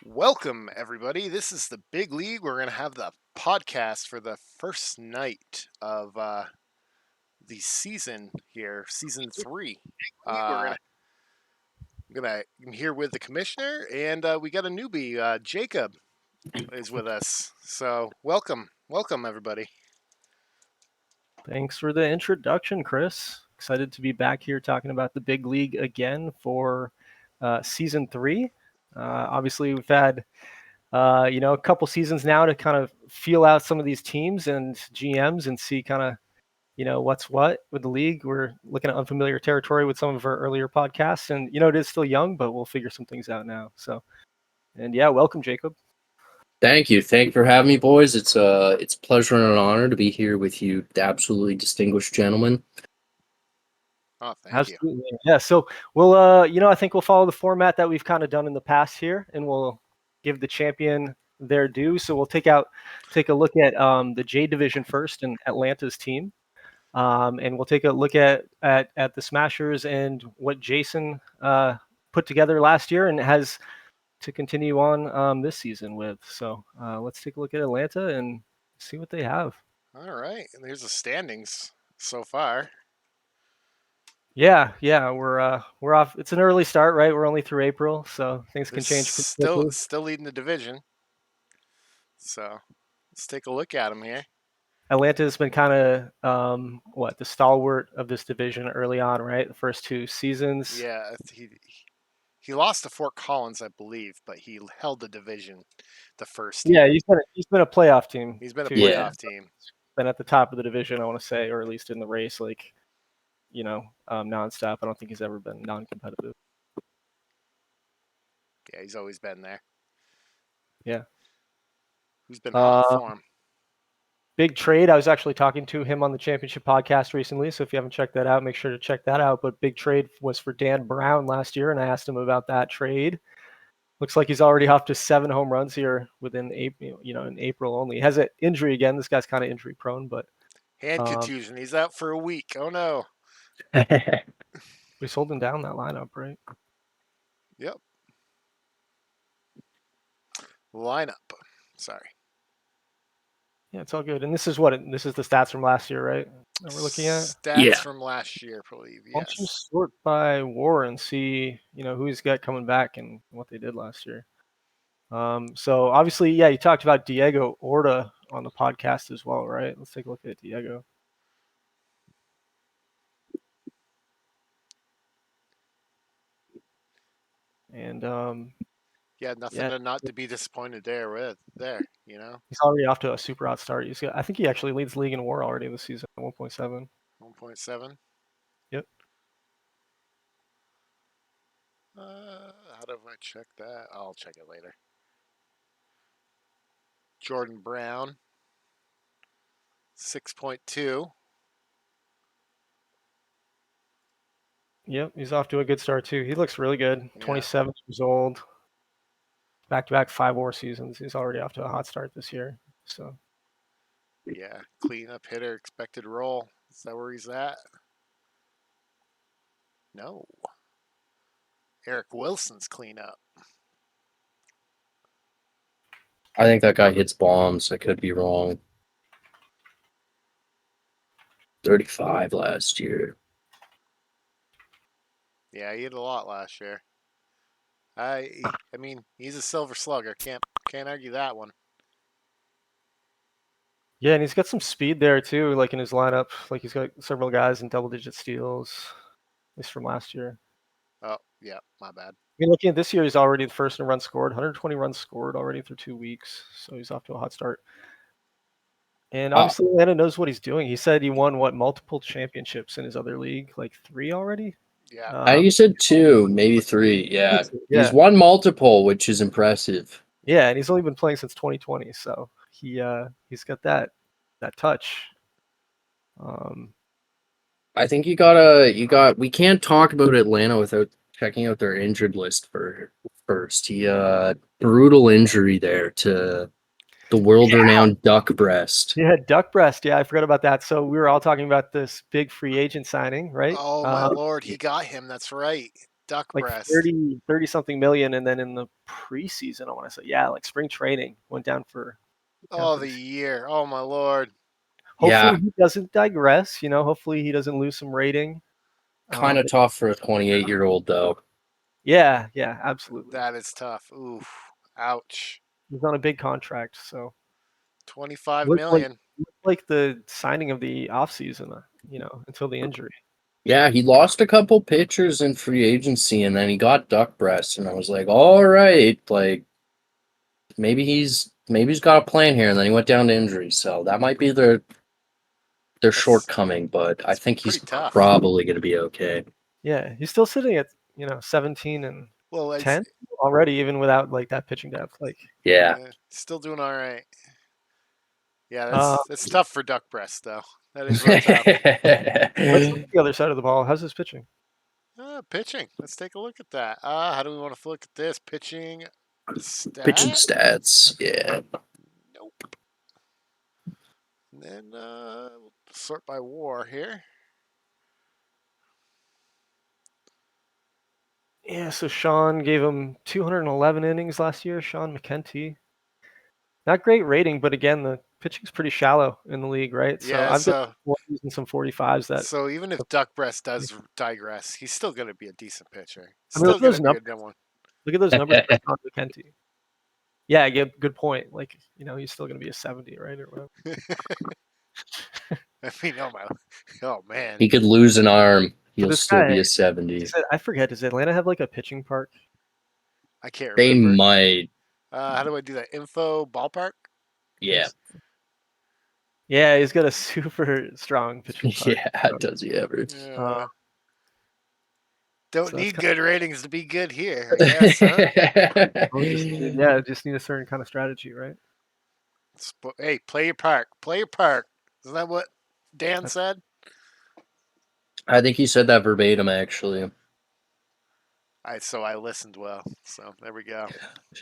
Welcome, everybody. This is the Big League. We're going to have the podcast for the first night of the season here, season three. I'm here with the commissioner, and we got a newbie. Jacob is with us. So, welcome, everybody. Thanks for the introduction, Chris. Excited to be back here talking about the big league again for season 3. Obviously, we've had a couple seasons now to kind of feel out some of these teams and GMs and see kind of what's what with the league. We're looking at unfamiliar territory with some of our earlier podcasts, and it is still young, but we'll figure some things out now. So, and yeah, welcome, Jacob. Thank you. Thank you for having me, boys. It's a pleasure and an honor to be here with you, absolutely distinguished gentlemen. Oh, thank you. Absolutely. Yeah. So we'll, I think we'll follow the format that we've kind of done in the past here, and we'll give the champion their due. So we'll take a look at the J division first and Atlanta's team, and we'll take a look at the Smashers and what Jason put together last year and has to continue on this season with. So let's take a look at Atlanta and see what they have. All right. And there's the standings so far. Yeah, we're off. It's an early start, right? We're only through April, so things can change quickly. Still leading the division. So let's take a look at them here. Atlanta's been kind of the stalwart of this division early on, right? The first 2 seasons. Yeah, he lost to Fort Collins, I believe, but he held the division the first year. Yeah, he's been a playoff team. He's been a playoff team. Been at the top of the division, I want to say, or at least in the race, nonstop. I don't think he's ever been non-competitive. Yeah, he's always been there. Yeah. Who's been hot for him? Big trade. I was actually talking to him on the championship podcast recently, so if you haven't checked that out, make sure to check that out. But big trade was for Dan Brown last year, and I asked him about that trade. Looks like he's already off to 7 home runs here within April, in April only. He has an injury again. This guy's kind of injury prone, but hand contusion. He's out for a week. Oh no. He's holding down that lineup, right? Yep. Lineup. Sorry. Yeah, it's all good. And this is the stats from last year, right? That we're looking at stats from last year, I believe. Yes. Why don't you sort by WAR and see, who he's got coming back and what they did last year. So obviously, yeah, you talked about Diego Orta on the podcast as well, right? Let's take a look at Diego. And nothing not to be disappointed there. He's already off to a super hot start. I think he actually leads the league in WAR already this season, 1.7. 1.7. Yep. How do I check that? I'll check it later. Jordan Brown, 6.2. Yep, he's off to a good start too. He looks really good. Yeah. 27 years old. Back-to-back 5 WAR seasons. He's already off to a hot start this year. So. Yeah, cleanup hitter, expected role. Is that where he's at? No. Eric Wilson's cleanup. I think that guy hits bombs. I could be wrong. 35 last year. Yeah, he hit a lot last year. I mean, he's a silver slugger. Can't argue that one. Yeah, and he's got some speed there too, like in his lineup. Like he's got several guys in double-digit steals, at least from last year. Oh, yeah, my bad. I mean, looking at this year, he's already the first in runs scored, 120 runs scored already through 2 weeks. So he's off to a hot start. And obviously, Atlanta knows what he's doing. He said he won multiple championships in his other league, like 3 already. Yeah. You said 2, maybe 3. Yeah. He's won multiple, which is impressive. Yeah, and he's only been playing since 2020, so he's got that touch. I think we can't talk about Atlanta without checking out their injured list first. He brutal injury there to the world-renowned Duck Breast. Yeah, Duck Breast. Yeah, I forgot about that. So we were all talking about this big free agent signing, right? Oh, my Lord. He got him. That's right. Duck like breast. 30 something million, and then in the preseason, I want to say, yeah, like spring training went down for. Oh, the year. Oh my lord. Hopefully Yeah. he doesn't digress. Hopefully he doesn't lose some rating. Kind of tough for a 28-year-old though. Yeah, absolutely. That is tough. Oof. Ouch. He's on a big contract, so 25 looked like million. looked like the signing of the offseason, until the injury. Yeah, he lost a couple pitchers in free agency, and then he got duck breast, and I was like, all right, like maybe he's got a plan here, and then he went down to injury, so that might be their shortcoming, but I think he's pretty tough. probably going to be okay. Yeah, he's still sitting at 17 and Well, it's 10 already, even without like that pitching depth. Like, Yeah. still doing all right. Yeah, uh, that's tough for duck breast though. That is real tough. let's look at the other side of the ball. How's his pitching? Pitching. Let's take a look at that. How do we want to look at this? Pitching Pitching stat? stats, yeah. Nope. And then we'll sort by WAR here. Yeah, so Sean gave him 211 innings last year. Sean McKenty, not great rating, but again, the pitching's pretty shallow in the league, right? So Yeah, I've got 40s and some 45s. That so even if duck breast does digress, he's still going to be a decent pitcher. I mean, Still going to be a good one. look at those numbers for Sean McKenty. Yeah, good point. Like, he's still going to be a 70, right, or whatever. I mean, oh man, He could lose an arm. He'll this still be guy- a 70. I forget. Does Atlanta have like a pitching park? I can't They remember. might. How do I do that? Info ballpark. Yeah. Yeah, he's got a super strong pitching park. Yeah, does he ever? Don't so need that's good ratings to be good here, I guess, huh? Yeah, just need a certain kind of strategy, right? Hey, play your part. Play your part. Isn't that what Dan said? I think he said that verbatim, actually. So I listened well. So there we go.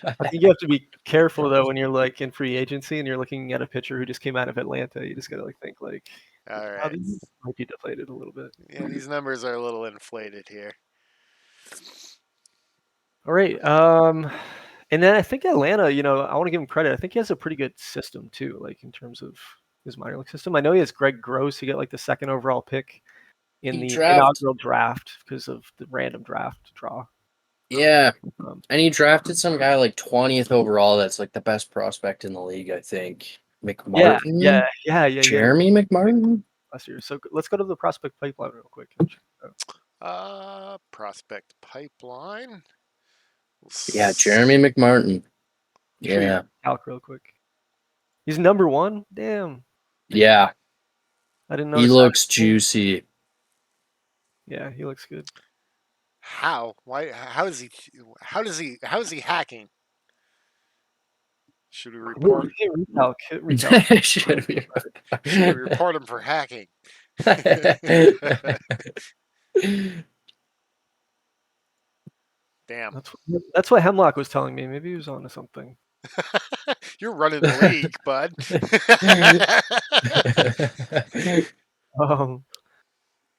I think you have to be careful though when you're like in free agency and you're looking at a pitcher who just came out of Atlanta. You just gotta like think like, All how right. these might be deflated a little bit. Yeah, these numbers are a little inflated here. All right. And then I think Atlanta, I want to give him credit. I think he has a pretty good system too, like in terms of his minor league system. I know he has Greg Gross to get like the second overall pick in the inaugural draft because of the random draft draw. Yeah. And he drafted some guy like 20th overall that's like the best prospect in the league, I think. McMartin? Yeah. Jeremy McMartin? Last year. So let's go to the prospect pipeline real quick. Prospect pipeline. Yeah, Jeremy McMartin. Yeah. Calc real quick. He's number 1? Damn. Yeah. I didn't know. He looks juicy. Yeah, he looks good. How? Why? How is he hacking? Should we report? Should we report him for hacking? Damn. That's what Hemlock was telling me. Maybe he was onto something. You're running the league, bud.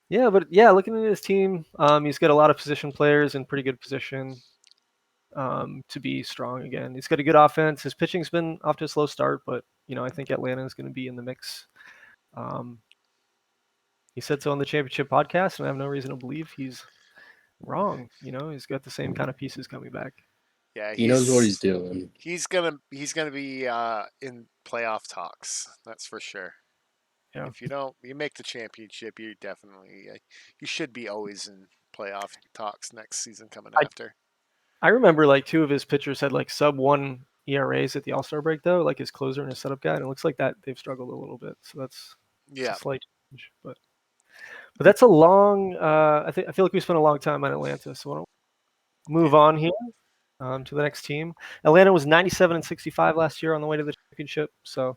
Yeah, but yeah, looking at his team, he's got a lot of position players in pretty good position to be strong again. He's got a good offense. His pitching's been off to a slow start, but I think Atlanta is going to be in the mix. He said so on the championship podcast, and I have no reason to believe he's wrong. He's got the same kind of pieces coming back. Yeah, he knows what he's doing. He's gonna be in playoff talks. That's for sure. Yeah. If you make the championship, you definitely you should be always in playoff talks next season coming after. I remember like 2 of his pitchers had like sub 1 ERAs at the All-Star break though, like his closer and his setup guy, and it looks like that they've struggled a little bit. So that's a slight change, but that's a long. I feel like we spent a long time on Atlanta, so why don't we move on here to the next team. Atlanta was 97-65 last year on the way to the championship, so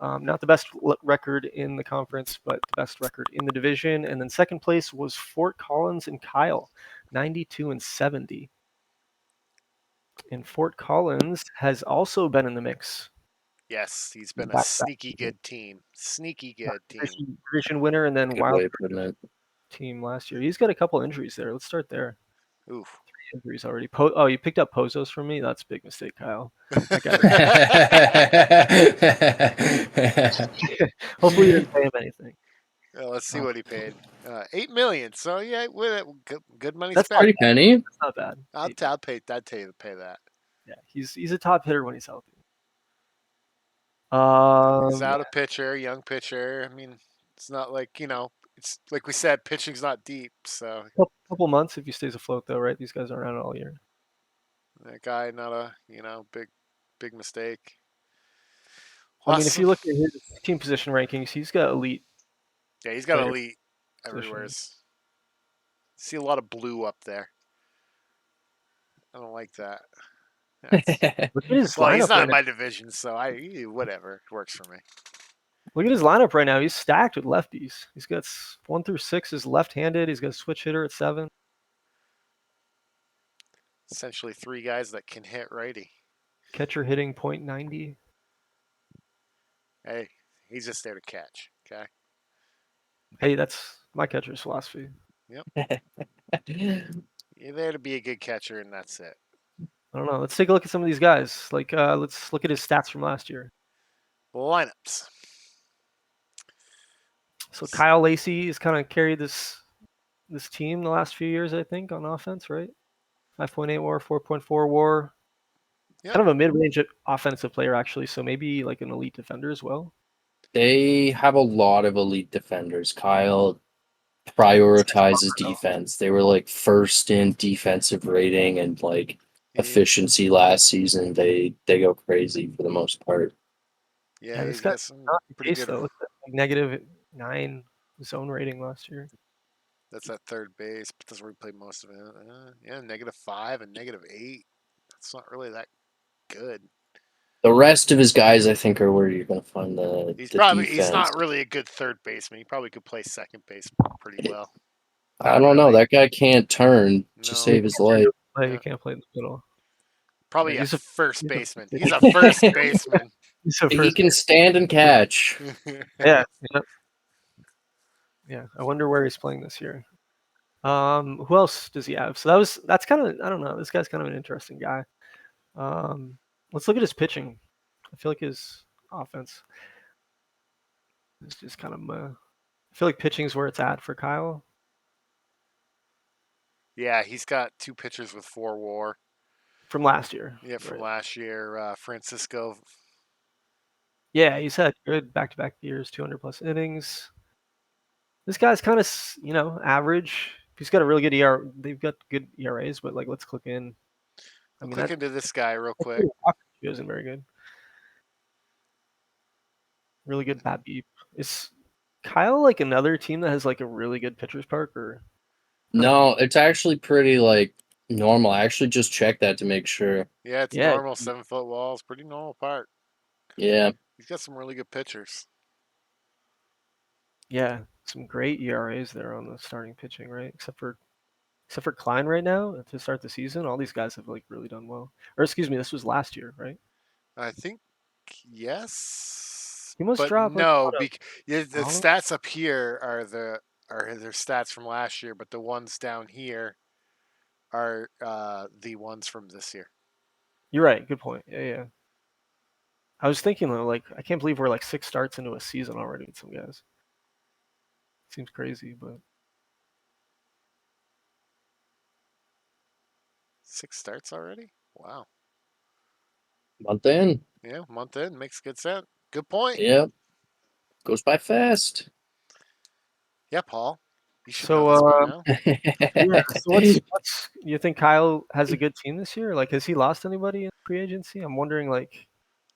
not the best record in the conference, but the best record in the division. And then second place was Fort Collins and Kyle, 92-70. And Fort Collins has also been in the mix. Yes, he's been a sneaky good team. Sneaky good team. Division winner and then Good wild way of putting it. team last year. He's got a couple injuries there. Let's start there. Oof. Injuries already. Oh, you picked up Pozos from me? That's a big mistake, Kyle. That guy. Hopefully you didn't pay him anything. Let's see what he paid. 8 million. So yeah, good money That's spent. Pretty penny. That's not bad. I'd pay that. Yeah, he's a top hitter when he's healthy. He's out a pitcher, young pitcher. I mean, it's not like it's like we said, pitching's not deep. So couple months if he stays afloat, though, right? These guys aren't out all year. that guy, not a big mistake. I mean, if you look at his team position rankings, he's got elite. Yeah, he's got player elite everywhere. See a lot of blue up there. I don't like that. Look at his Well, lineup he's not right in now. my division, so whatever works for me. Look at his lineup right now. He's stacked with lefties. He's got 1 through 6 is left-handed. He's got a switch hitter at 7. Essentially 3 guys that can hit righty. Catcher hitting .90. Hey, he's just there to catch. Okay. Hey, that's my catcher's philosophy. You're there to be a good catcher, and that's it. I don't know. Let's take a look at some of these guys. Like, let's look at his stats from last year. Lineups. So Kyle Lacey has kind of carried this team the last few years, I think, on offense, right? 5.8 WAR, 4.4 WAR. Yep. Kind of a mid-range offensive player, actually. So maybe like an elite defender as well. They have a lot of elite defenders. Kyle prioritizes defense. They were like first in defensive rating and like efficiency last season. They go crazy for the most part. Yeah, this he's guy got some not pretty base, good. though. Look at like -9 zone rating last year. That's at third base, but that's where he played most of it. Yeah, -5 and -8. That's not really that good. The rest of his guys, I think, are where you're going to find the He's defense. not really a good third baseman. He probably could play second base pretty well. I don't know. That guy can't turn to No. save his life. You can't play in the middle. Probably he's a a- first he's a- baseman. He's a first baseman. He can stand and catch. Yeah. Yeah. I wonder where he's playing this year. Who else does he have? So that's kind of, I don't know. This guy's kind of an interesting guy. Let's look at his pitching. I feel like his offense is just kind of I feel like pitching's where it's at for Kyle. Yeah, he's got 2 pitchers with 4 WAR. From last year. Yeah, from last year, Francisco. Yeah, he's had good back-to-back years, 200 plus innings. This guy's kind of, average. He's got a really good ERA. They've got good ERAs, but like, let's click in. Click into this guy real quick. He isn't very good. Really good bat beep. Is Kyle like another team that has like a really good pitcher's park, or? No, it's actually pretty like normal. I actually just checked that to make sure. Yeah, it's normal 7-foot walls, pretty normal park. Yeah. He's got some really good pitchers. Yeah, some great ERAs there on the starting pitching, right? Except for Klein right now to start the season. All these guys have like really done well. Or excuse me, this was last year, right? I think yes. He must but drop. No, the stats up here are their stats from last year, but the ones down here are the ones from this year. You're right. Good point. Yeah. I was thinking though, like, I can't believe we're like 6 starts into a season already with some guys. Seems crazy, but 6 starts already? Wow. Month in. Yeah, month in makes good sense. Good point. Yep. Goes by fast. Yeah, Paul. You should so know this by now. yeah. So what's you think Kyle has a good team this year? Like, has he lost anybody in free agency? I'm wondering. Like,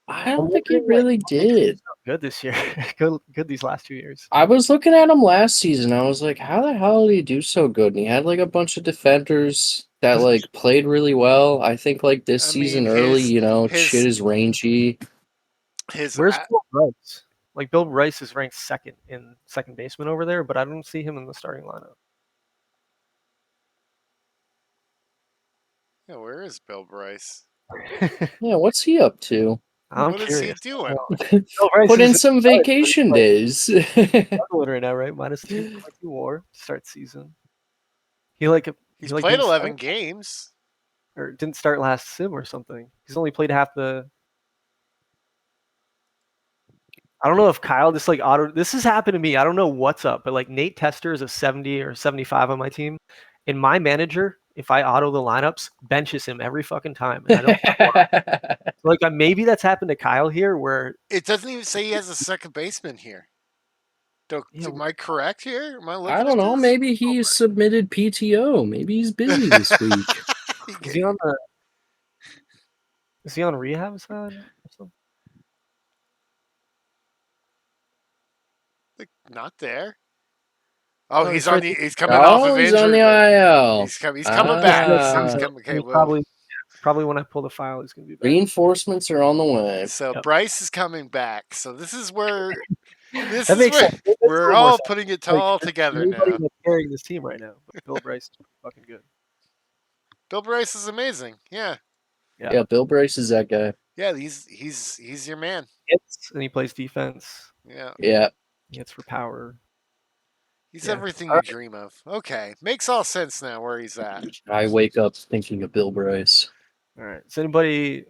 I don't think he really did. Good this year. good these last 2 years. I was looking at him last season. I was like, how the hell did he do so good? And he had like a bunch of defenders that like played really well. I think like this season early, shit is rangy. Where's Bill Bryce? Like, Bill Bryce is ranked second baseman over there, but I don't see him in the starting lineup. Yeah, where is Bill Bryce? Yeah, what's he up to? I'm what curious. is he doing? Put in some vacation days. Right now, right? -2 WAR start season. He like He's he, like, played didn't 11 start, games. or didn't start last sim or something. He's only played half the. I don't know if Kyle just like auto. This has happened to me. I don't know what's up, but like Nate Tester is a 70 or 75 on my team, and my manager, if I auto the lineups, benches him every fucking time, and I don't know why. So, like maybe that's happened to Kyle here, where It doesn't even say he has a second baseman here. yeah, Am I correct here? Am I I looking don't at know. this? Maybe he submitted PTO. Maybe he's busy this week. is he on the is he on rehab side or something? Like, not there. Oh, No, he's he's on right the. there. He's coming off Oh, of he's on injury. the IL. He's coming Yeah, back. yeah, He's so coming. Okay, he's well, probably when I pull the file, he's gonna be back. Reinforcements are on the way. so Yep. Bryce is coming back. So this is where That makes sense. It makes a we're little more all sense. putting it Like, all there's together nobody now. that's carrying this team right now, but Bill Bryce is fucking good. Bill Bryce is amazing. Yeah, Yeah, Bill Bryce is that guy. yeah. He's your man. Hits and he plays defense. Yeah, Yeah. He hits for power. he's Yeah. everything All you right. dream of. Okay, makes all sense now where he's at. I wake up thinking of Bill Bryce. All right. Does anybody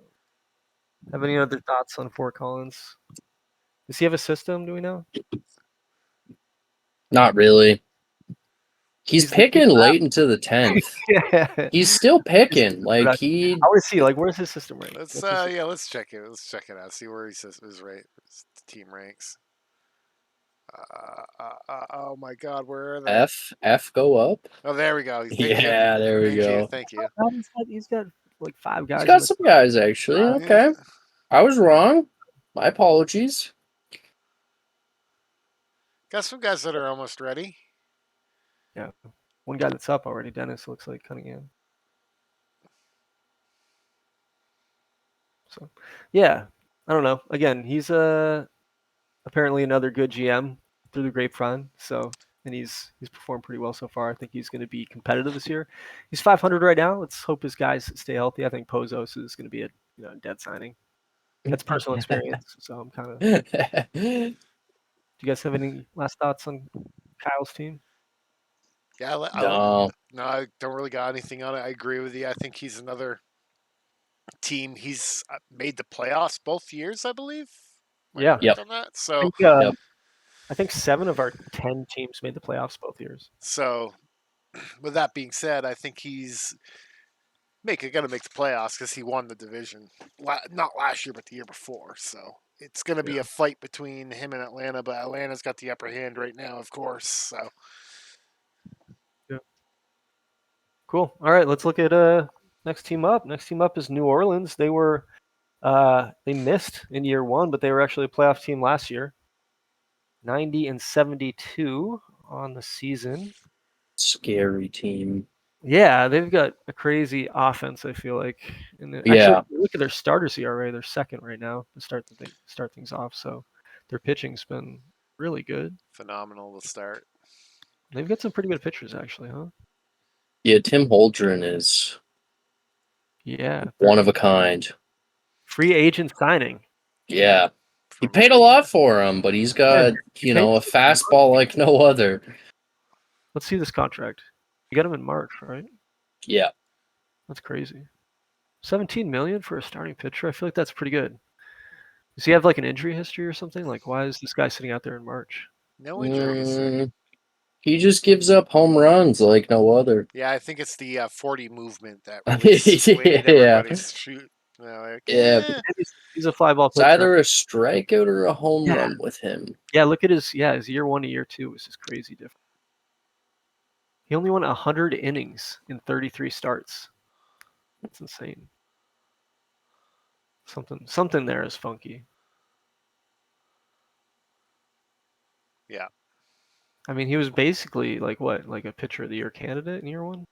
have any other thoughts on Fort Collins? Does he have a system? Do we know? Not really. He's He's the picking big late into the 10th. Yeah. He's still picking. Like he How is he? Like, where's his system rank? Let's What's his system? yeah, let's check it. Let's check it out. See where he says his team ranks. Oh my God, where are they? F go up. Oh, there we go. Thank you. Yeah, there we Thank go. you. Thank you. He's got like 5 guys. He's in got the some top. guys actually. Yeah. Okay. I was wrong. My apologies. Got some guys that are almost ready. One guy that's up already. Dennis looks like Cunningham. So, yeah, I don't know. Again, he's apparently another good GM through the grapevine. So, and he's performed pretty well so far. I think he's going to be competitive this year. He's 500 right now. Let's hope his guys stay healthy. I think Pozos is going to be a dead signing. That's personal experience. So I'm kind of. Do you guys have any last thoughts on Kyle's team? Yeah, No. no, I don't really got anything on it. I agree with you. I think he's another team. He's made the playoffs both years, I believe. Am I Yeah. correct Yep. on that? I So, think, Yep. I think 7 of our 10 teams made the playoffs both years. so with that being said, I think he's gonna make the playoffs because he won the division. Not last year, but the year before. So it's gonna be a fight between him and Atlanta, but Atlanta's got the upper hand right now, of course. So Cool. All right, let's look at next team up. Next team up is New Orleans. They were they missed in year 1, but they were actually a playoff team last year. 90-72 on the season. Scary team. Yeah, they've got a crazy offense. I feel like. Yeah. Actually, look at their starters ERA. They're second right now to start things off. So their pitching's been really good. phenomenal to start. They've got some pretty good pitchers, actually, huh? Yeah, Tim Holdren is Yeah. one of a kind. Free agent signing. Yeah. He From paid a lot for him, but he's got, he a fastball like no other. Let's see this contract. You got him in March, right? Yeah. That's crazy. 17 million for a starting pitcher. I feel like that's pretty good. Does he have like an injury history or something? Like, why is this guy sitting out there in March? No injuries. He just gives up home runs like no other. Yeah, I think it's the 40 movement that really swayed Yeah. everybody's shoot. Yeah, He's a fly ball It's pitcher. either a strikeout or a home run with him. Yeah, look at his year 1 to year 2 was just crazy different. He only won 100 innings in 33 starts. That's insane. Something there is funky. Yeah. I mean, he was basically like what? Like a pitcher of the year candidate in year 1?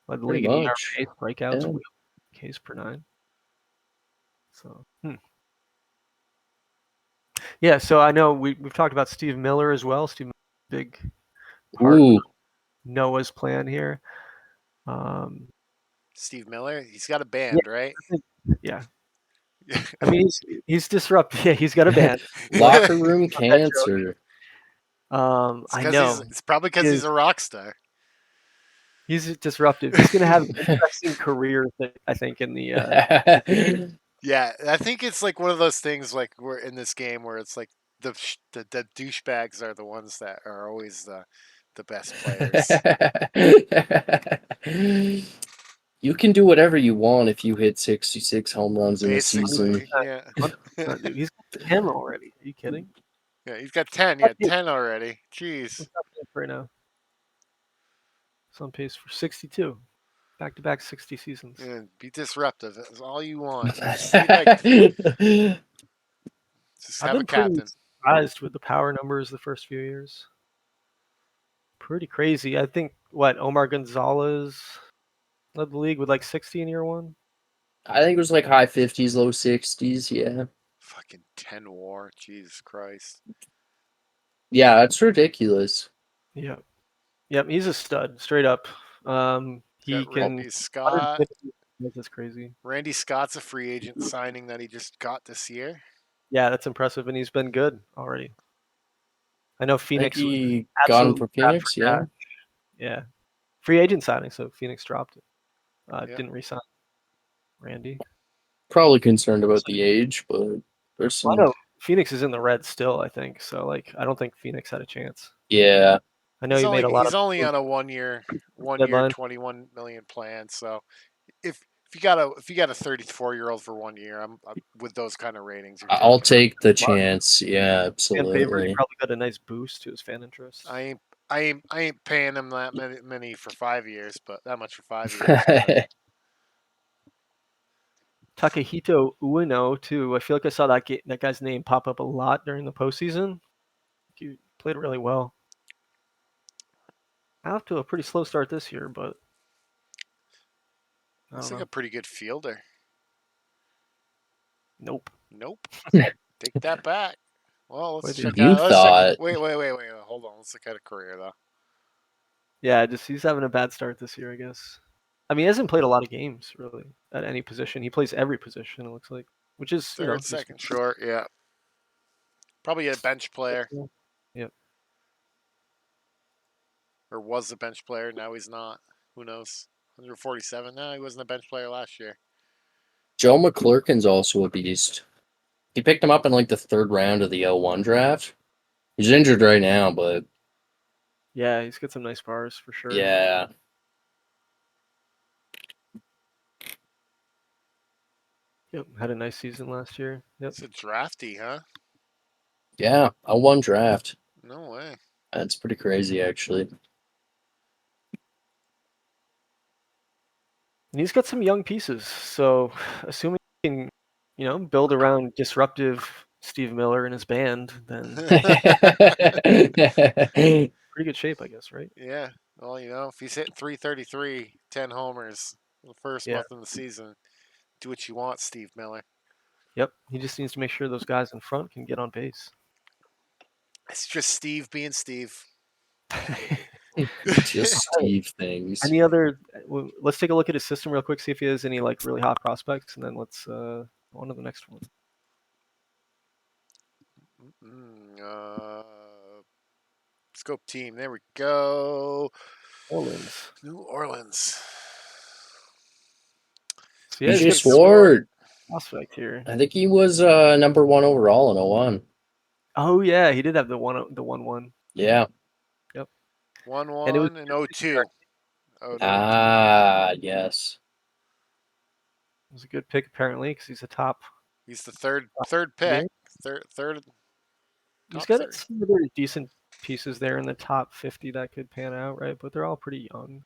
Led the Pretty league in much. ERA, strikeouts, Yeah. Ks per 9. So, yeah, so I know we've talked about Steve Miller as well. Steve Miller, big part Ooh. of Noah's plan here. Steve Miller, he's got a band, right? Yeah. I mean, he's disruptive. Yeah, he's got a band. Locker room cancer. I know. It's probably because he's a rock star. He's disruptive. He's going to have an interesting career, I think, in the. Yeah, I think it's like one of those things like we're in this game where it's like the douchebags are the ones that are always the best players. You can do whatever you want if you hit 66 home runs in a season. Basically, yeah. Dude, he's got 10 already. Are you kidding? Yeah, he's got 10. Yeah, 10 already. Jeez. Right now. He's on pace for 62. Back-to-back 60 seasons. Yeah, be disruptive. That's all you want. Just have a Pretty captain. surprised with the power numbers the first few years. Pretty crazy. I think, Omar Gonzalez led the league with like 60 in year one? I think it was like high 50s, low 60s. Yeah. Fucking 10 WAR. Jesus Christ. Yeah, that's ridiculous. Yep. Yep, he's a stud, straight up. He Got can. Randy Scott. That's crazy. Randy Scott's a free agent signing that he just got this year. Yeah, that's impressive, and he's been good already. I know I think Phoenix he got him for Phoenix. Yeah. Yeah. Free agent signing, so Phoenix dropped it. Yeah. Didn't resign Randy. Probably concerned about the age, but there's some. I know Phoenix is in the red still, I think. So, I don't think Phoenix had a chance. Yeah. I know he made a lot He's of only on a one year, deadline. 21 million plan. So if you got a 34-year-old for 1 year, I'm with those kind of ratings. I'll take the chance. Yeah, Fan favorite. He absolutely. probably got a nice boost to his fan interest. I ain't paying him that many for 5 years, but that much for 5 years. Takahito Ueno too. I feel like I saw that guy's name pop up a lot during the postseason. He played really well. Off to a pretty slow start this year, but Looks like a pretty good fielder. Nope. Take that back. Well, let's check You out. thought. Wait. Hold on. Let's look at a career though. Yeah, he's having a bad start this year, I guess. I mean, he hasn't played a lot of games really at any position. He plays every position. It looks like, which is Third, second, short. Yeah. Probably a bench player. Yep. Or was a bench player. Now he's not. Who knows? 147. No, he wasn't a bench player last year. Joe McClurkin's also a beast. He picked him up in like the third round of the L1 draft. He's injured right now, but yeah, he's got some nice bars for sure. yeah. Yep, had a nice season last year. Yep. It's a drafty, huh? Yeah, L1 draft. No way. That's pretty crazy, actually. And he's got some young pieces, so assuming he can, build around disruptive Steve Miller and his band, then pretty good shape, I guess, right? Yeah. Well, if he's hitting 333, 10 homers the first month of the season, do what you want, Steve Miller. Yep. He just needs to make sure those guys in front can get on base. It's just Steve being Steve. Just Steve things. Any other? Let's take a look at his system real quick, see if he has any really hot prospects, and then let's go on to the next one. Scope team. There we go. New Orleans. So yeah, BJ Swart. Prospect here. I think he was number 1 overall in 01. Oh yeah, he did have the 1-1. Yeah. Yep. 1-1 and 02. Yes. It was a good pick apparently because he's a top. He's the third pick. Third. He's got some other decent pieces there in the top 50 that could pan out, right? But they're all pretty young.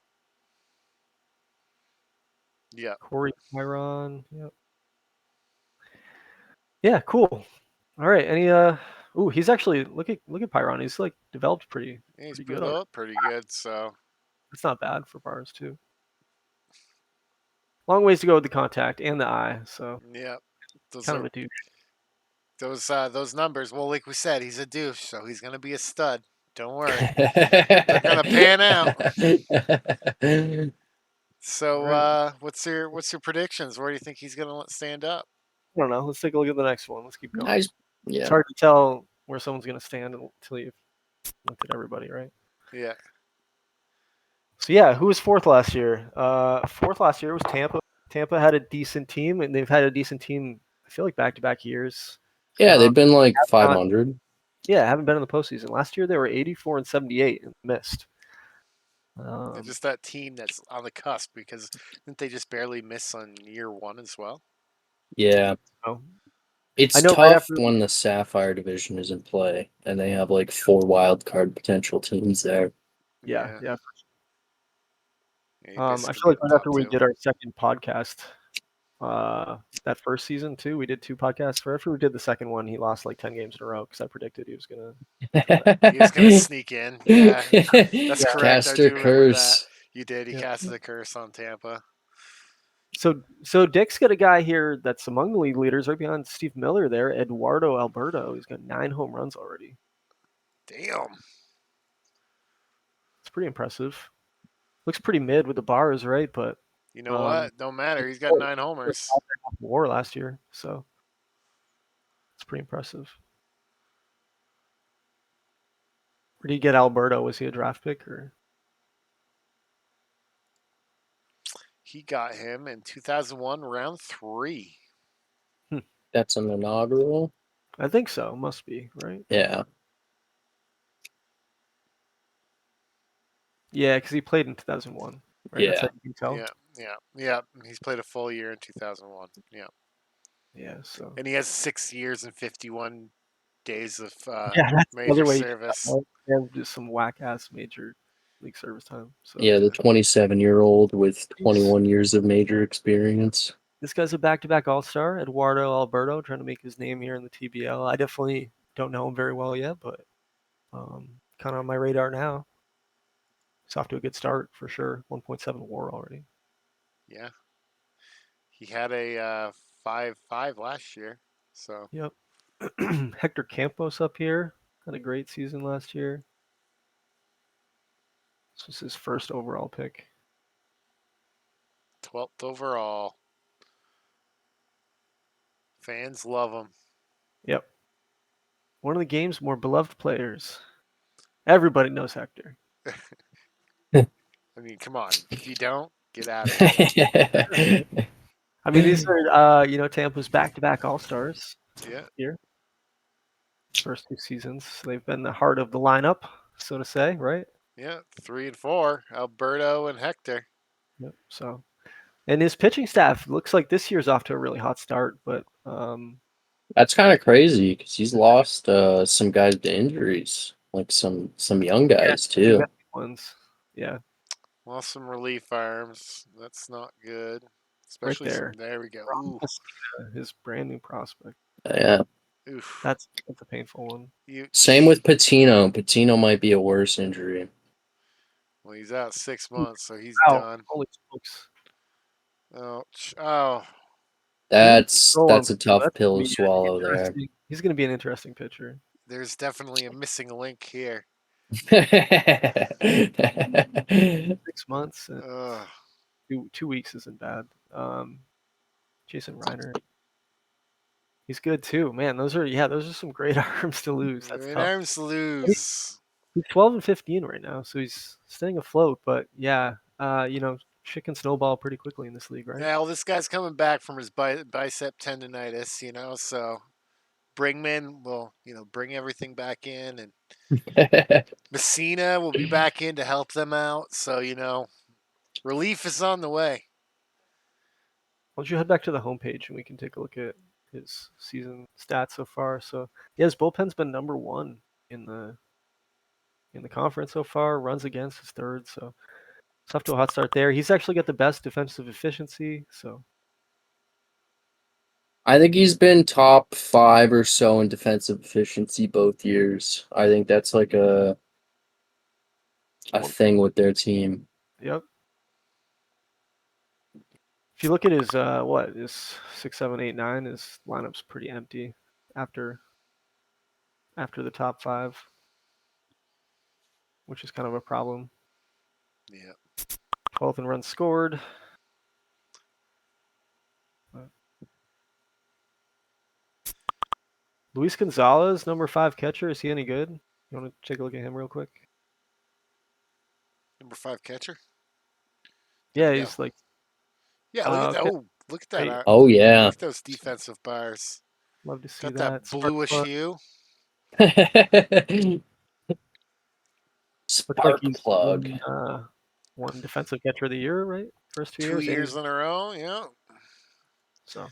Yeah. Corey Myron. Yep. Yeah, cool. All right. Any he's actually look at Pyron. He's developed pretty good. Pretty good, so it's not bad for bars too. Long ways to go with the contact and the eye, so yeah. Kind of a douche. Those numbers, well, like we said, he's a douche, so he's gonna be a stud. Don't worry. They're gonna pan out. So what's your predictions? Where do you think he's gonna stand up? I don't know. Let's take a look at the next one. Let's keep going. Yeah. It's hard to tell where someone's gonna stand until you've looked at everybody, right? Yeah. So yeah, who was fourth last year? Fourth last year was Tampa. Tampa had a decent team, and they've had a decent team. I feel like back-to-back years. Yeah, they've been like not- 500. Yeah, haven't been in the postseason. Last year they were 84 and 78 and missed. They're just that team that's on the cusp because didn't they just barely miss on year one as well? Yeah. So, It's I know right tough after when the Sapphire division is in play and they have like 4 wild card potential teams there. yeah. Yeah, you I basically feel like need right top after we two. did our second podcast, that first season too, we did 2 podcasts. Right after we did the second one, he lost like 10 games in a row because I predicted he was gonna. He was gonna sneak in. Yeah, that's correct. I Caster do remember that. curse. You did. He Yeah. casted a curse on Tampa. So Dick's got a guy here that's among the league leaders, right behind Steve Miller. There, Eduardo Alberto. He's got 9 home runs already. Damn. It's pretty impressive. Looks pretty mid with the bars, right? But You know what? Don't matter. He's got 9 homers. WAR last year, so it's pretty impressive. Where did you get Alberto? Was he a draft pick or? He got him in 2001, round 3. That's an inaugural. I think so. Must be right. Yeah. Yeah, because he played in 2001. Right. That's Yeah. how you can tell. Yeah. He's played a full year in 2001. Yeah. Yeah. So. And he has 6 years and 51 days of Yeah, that's the major other way. service. And just some whack ass major league service time. So. Yeah, the 27-year-old with 21 years of major experience. This guy's a back-to-back All-Star, Eduardo Alberto, trying to make his name here in the TBL. I definitely don't know him very well yet, but kind of on my radar now. He's off to a good start for sure. 1.7 WAR already. Yeah. He had a 5.5 last year. So Yep. Hector Campos up here had a great season last year. This was his first overall pick. 12th overall. Fans love him. Yep. One of the game's more beloved players. Everybody knows Hector. I mean, come on. If you don't, get out of here. I mean, these are Tampa's back-to-back All-Stars. Yeah. Here. First 2 seasons. They've been the heart of the lineup, so to say, right? Yeah. 3 and 4. Alberto and Hector. Yep. So, and his pitching staff looks like this year's off to a really hot start, but That's kind of crazy because he's lost some guys to injuries, like some young guys too. ones. Yeah. Lost some relief arms. That's not good. Especially there. there we go. Ooh. His brand new prospect. Yeah. Oof. That's a painful one. Same with Patino. Patino might be a worse injury. Well, he's out 6 months, so he's Wow. done. Holy smokes. Oh. That's Roll on a tough That's pill gonna to be swallow there. interesting. He's going to be an interesting pitcher. There's definitely a missing link here. 6 months. Ugh. 2 weeks isn't bad. Jason Reiner. He's good too, man. Those are some great arms to lose. That's Great tough. arms to lose. He's 12 and 15 right now, so he's staying afloat. But yeah, shit can snowball pretty quickly in this league, right? Yeah, well, this guy's coming back from his bicep tendonitis, so Bringman will, bring everything back in, and Messina will be back in to help them out. So, relief is on the way. Why don't you head back to the homepage and we can take a look at his season stats so far? So yeah, his bullpen's been number 1 in the conference so far. Runs against is 3rd, so it's off to a hot start there. He's actually got the best defensive efficiency, so I think he's been top 5 or so in defensive efficiency both years. I think that's like a thing with their team. yep. If you look at his 6, 7, 8, 9, his lineup's pretty empty after the top 5, which is kind of a problem. Yeah. 12th in runs scored. Luis Gonzalez, number 5 catcher. Is he any good? You want to take a look at him real quick? Number 5 catcher? There Yeah, we go. he's like, Yeah, look at that. okay. Oh, look at that. Great. Oh yeah. Look at those defensive bars. Love to see Got that. that bluish Spark hue. looks like Spark he's plug. won defensive catcher of the year, right? First 2 2 years. years in a row. Yeah. So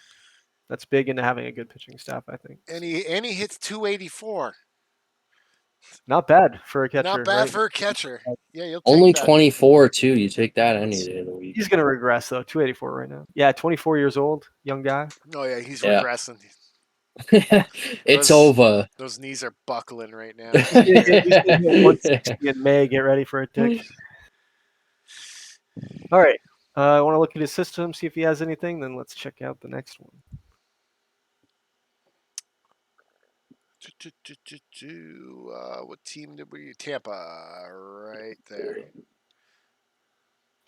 that's big into having a good pitching staff, I think. And he hits 284. Not bad for a catcher. Not bad right? for a catcher. Yeah, you'll take Only that. 24 too. You take that any day of the week. He's gonna regress though. 284 right now. Yeah, 24 years old, young guy. Oh yeah, he's Yeah. regressing. It's Those- over. Those knees are buckling right now. He's gonna hit 160 in May. Get ready for a tick. All right. I want to look at his system, see if he has anything. Then let's check out the next one. What team did we? Tampa, right there.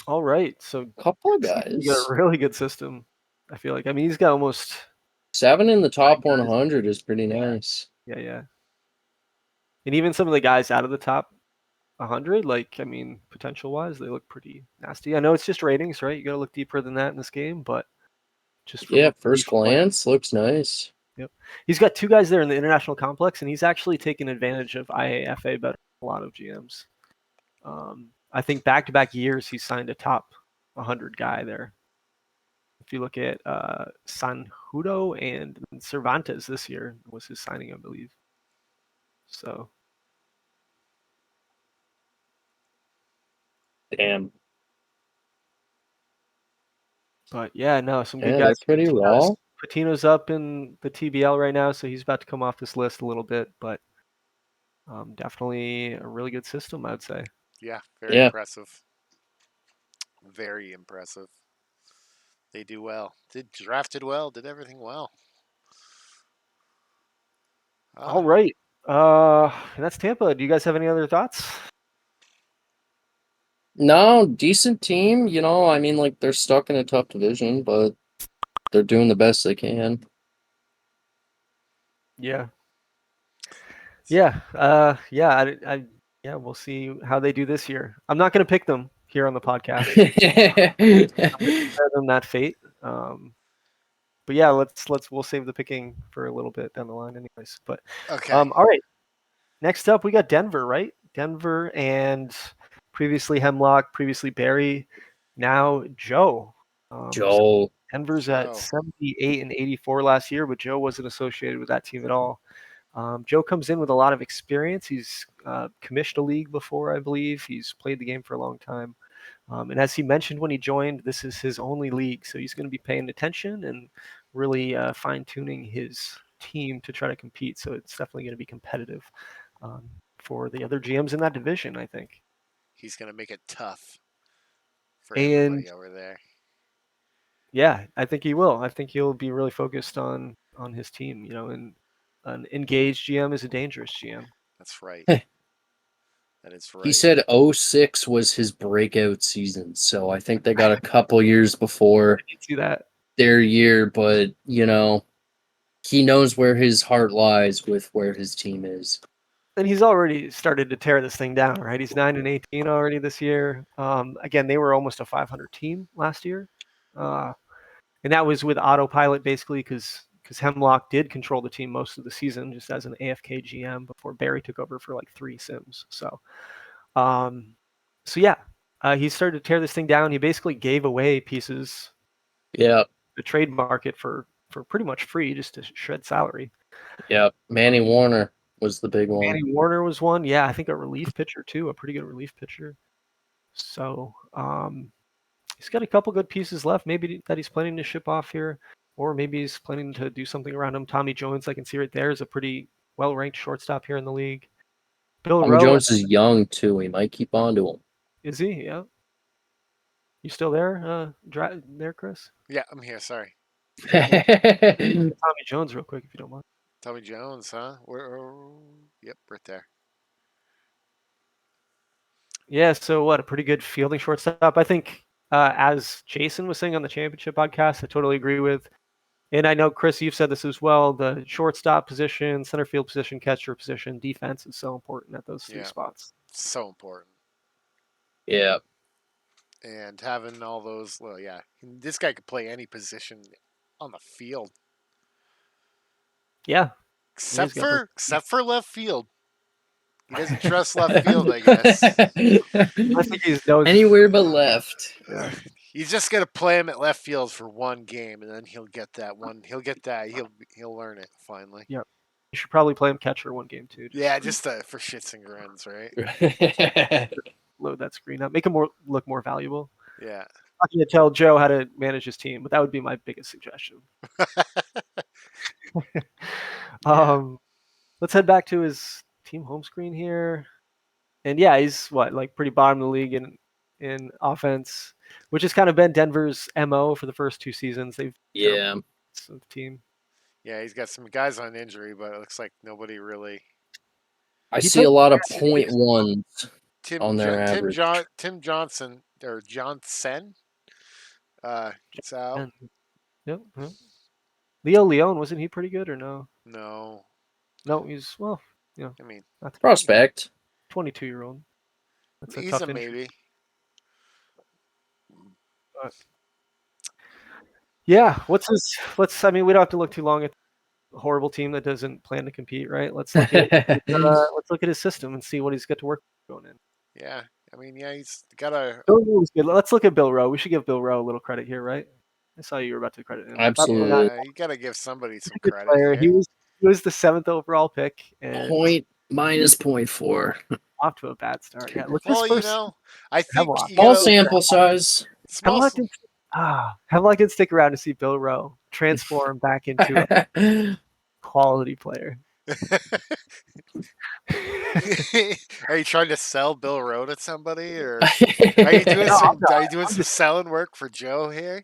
All right. So Couple of he's guys. got a really good system. I feel like. I mean, he's got almost 7 in the top 100 is pretty nice. yeah. And even some of the guys out of the top 100, like I mean, potential wise, they look pretty nasty. I know it's just ratings, right? You got to look deeper than that in this game, but just from Yeah, what first we've played, glance looks nice. he's got 2 guys there in the international complex, and he's actually taken advantage of IAFA better than a lot of GMs. I think back-to-back years he's signed a top 100 guy there. If you look at Sanjudo and Cervantes this year was his signing, I believe. So Damn. but yeah, no, some good Yeah, guys. that's pretty raw. Patino's up in the TBL right now, so he's about to come off this list a little bit, but definitely a really good system, I'd say. Yeah, very Yeah. impressive. Very impressive. They do well. Did drafted well. Did everything well. All right. That's Tampa. Do you guys have any other thoughts? No, decent team. You know, I mean, like they're stuck in a tough division, but they're doing the best they can. Yeah. Yeah. Yeah, we'll see how they do this year. I'm not going to pick them here on the podcast. Better than that fate. But yeah, we'll save the picking for a little bit down the line, anyways. But Okay. all right. Next up, we got Denver, right? Denver and previously Hemlock, previously Barry, now Joe. So Joe. Denver's Joe. at 78 and 84 last year, but Joe wasn't associated with that team at all. Joe comes in with a lot of experience. He's commissioned a league before, I believe. He's played the game for a long time. And as he mentioned when he joined, this is his only league. So he's going to be paying attention and really fine-tuning his team to try to compete. So it's definitely going to be competitive for the other GMs in that division, I think. He's gonna make it tough for And- everybody over there. Yeah, I think he will. I think he'll be really focused on his team, and an engaged GM is a dangerous GM. That's right. That is right. He said 06 was his breakout season, so I think they got a couple years before You see that? their year, but you know, he knows where his heart lies with where his team is. And he's already started to tear this thing down, right? He's 9 and 18 already this year. Again, they were almost a 500 team last year, and that was with autopilot basically because Hemlock did control the team most of the season just as an AFK GM before Barry took over for like 3 sims. So yeah, he started to tear this thing down. He basically gave away pieces, Yeah, the trade market for pretty much free just to shred salary. yeah. Manny Warner was the big one. Manny Warner was one. Yeah, I think a relief pitcher too, a pretty good relief pitcher. So he's got a couple good pieces left, maybe that he's planning to ship off here, or maybe he's planning to do something around him. Tommy Jones, I can see right there, is a pretty well-ranked shortstop here in the league. Bill Tommy Rowe, Jones is young too. He might keep on to is he? Yeah. You still there, there, Chris? Yeah, I'm here. Sorry. him. Tommy Jones, real quick, if you don't mind. Tommy Jones, huh? Yep, right there. Yeah, so what, a pretty good fielding shortstop. I think, as Jason was saying on the championship podcast, I totally agree with. And I know, Chris, you've said this as well. The shortstop position, center field position, catcher position, defense is so important at those 3 Yeah. spots. So important. Yeah. and having all those. Well, yeah, this guy could play any position on the field Yeah, except got for left field. He doesn't trust left field, I guess. I think he knows. Anywhere but left. Yeah. He's just gonna play him at left field for one game, and then he'll get that one. He'll get that. He'll learn it finally. Yeah. You should probably play him catcher one game too. Yeah, just for shits and grins, right? Load that screen up, make him look more valuable. Yeah. I'm not going to tell Joe how to manage his team, but that would be my biggest suggestion. Let's head back to his team home screen here. And yeah, he's pretty bottom of the league in offense, which has kind of been Denver's MO for the first 2 seasons. They've Yeah. the team. Yeah, he's got some guys on injury, but it looks like nobody really. I see a lot of .1s on their average. Tim Johnson or Johnson. It's out. Yep. Leo Leone, wasn't he pretty good or no? No. No, he's I mean, not Prospect. 22-year-old. That's he's tough a injury. maybe. Yeah, I mean, we don't have to look too long at a horrible team that doesn't plan to compete, right? Let's look at his system and see what he's got to work with going in. Yeah, I mean, yeah, he's got a. Bill Rowe's good. Let's look at Bill Rowe. We should give Bill Rowe a little credit here, right? I saw you were about to credit him. Absolutely. You got to give somebody some Good credit. player. Here. He was the 7th overall pick and minus 0.4. off to a bad start. Yeah, look Well, first. I think Small sample size. Hemlock can stick around to see Bill Rowe transform back into a quality player. Are you trying to sell Bill Rowe to somebody, or are you doing some selling work for Joe here?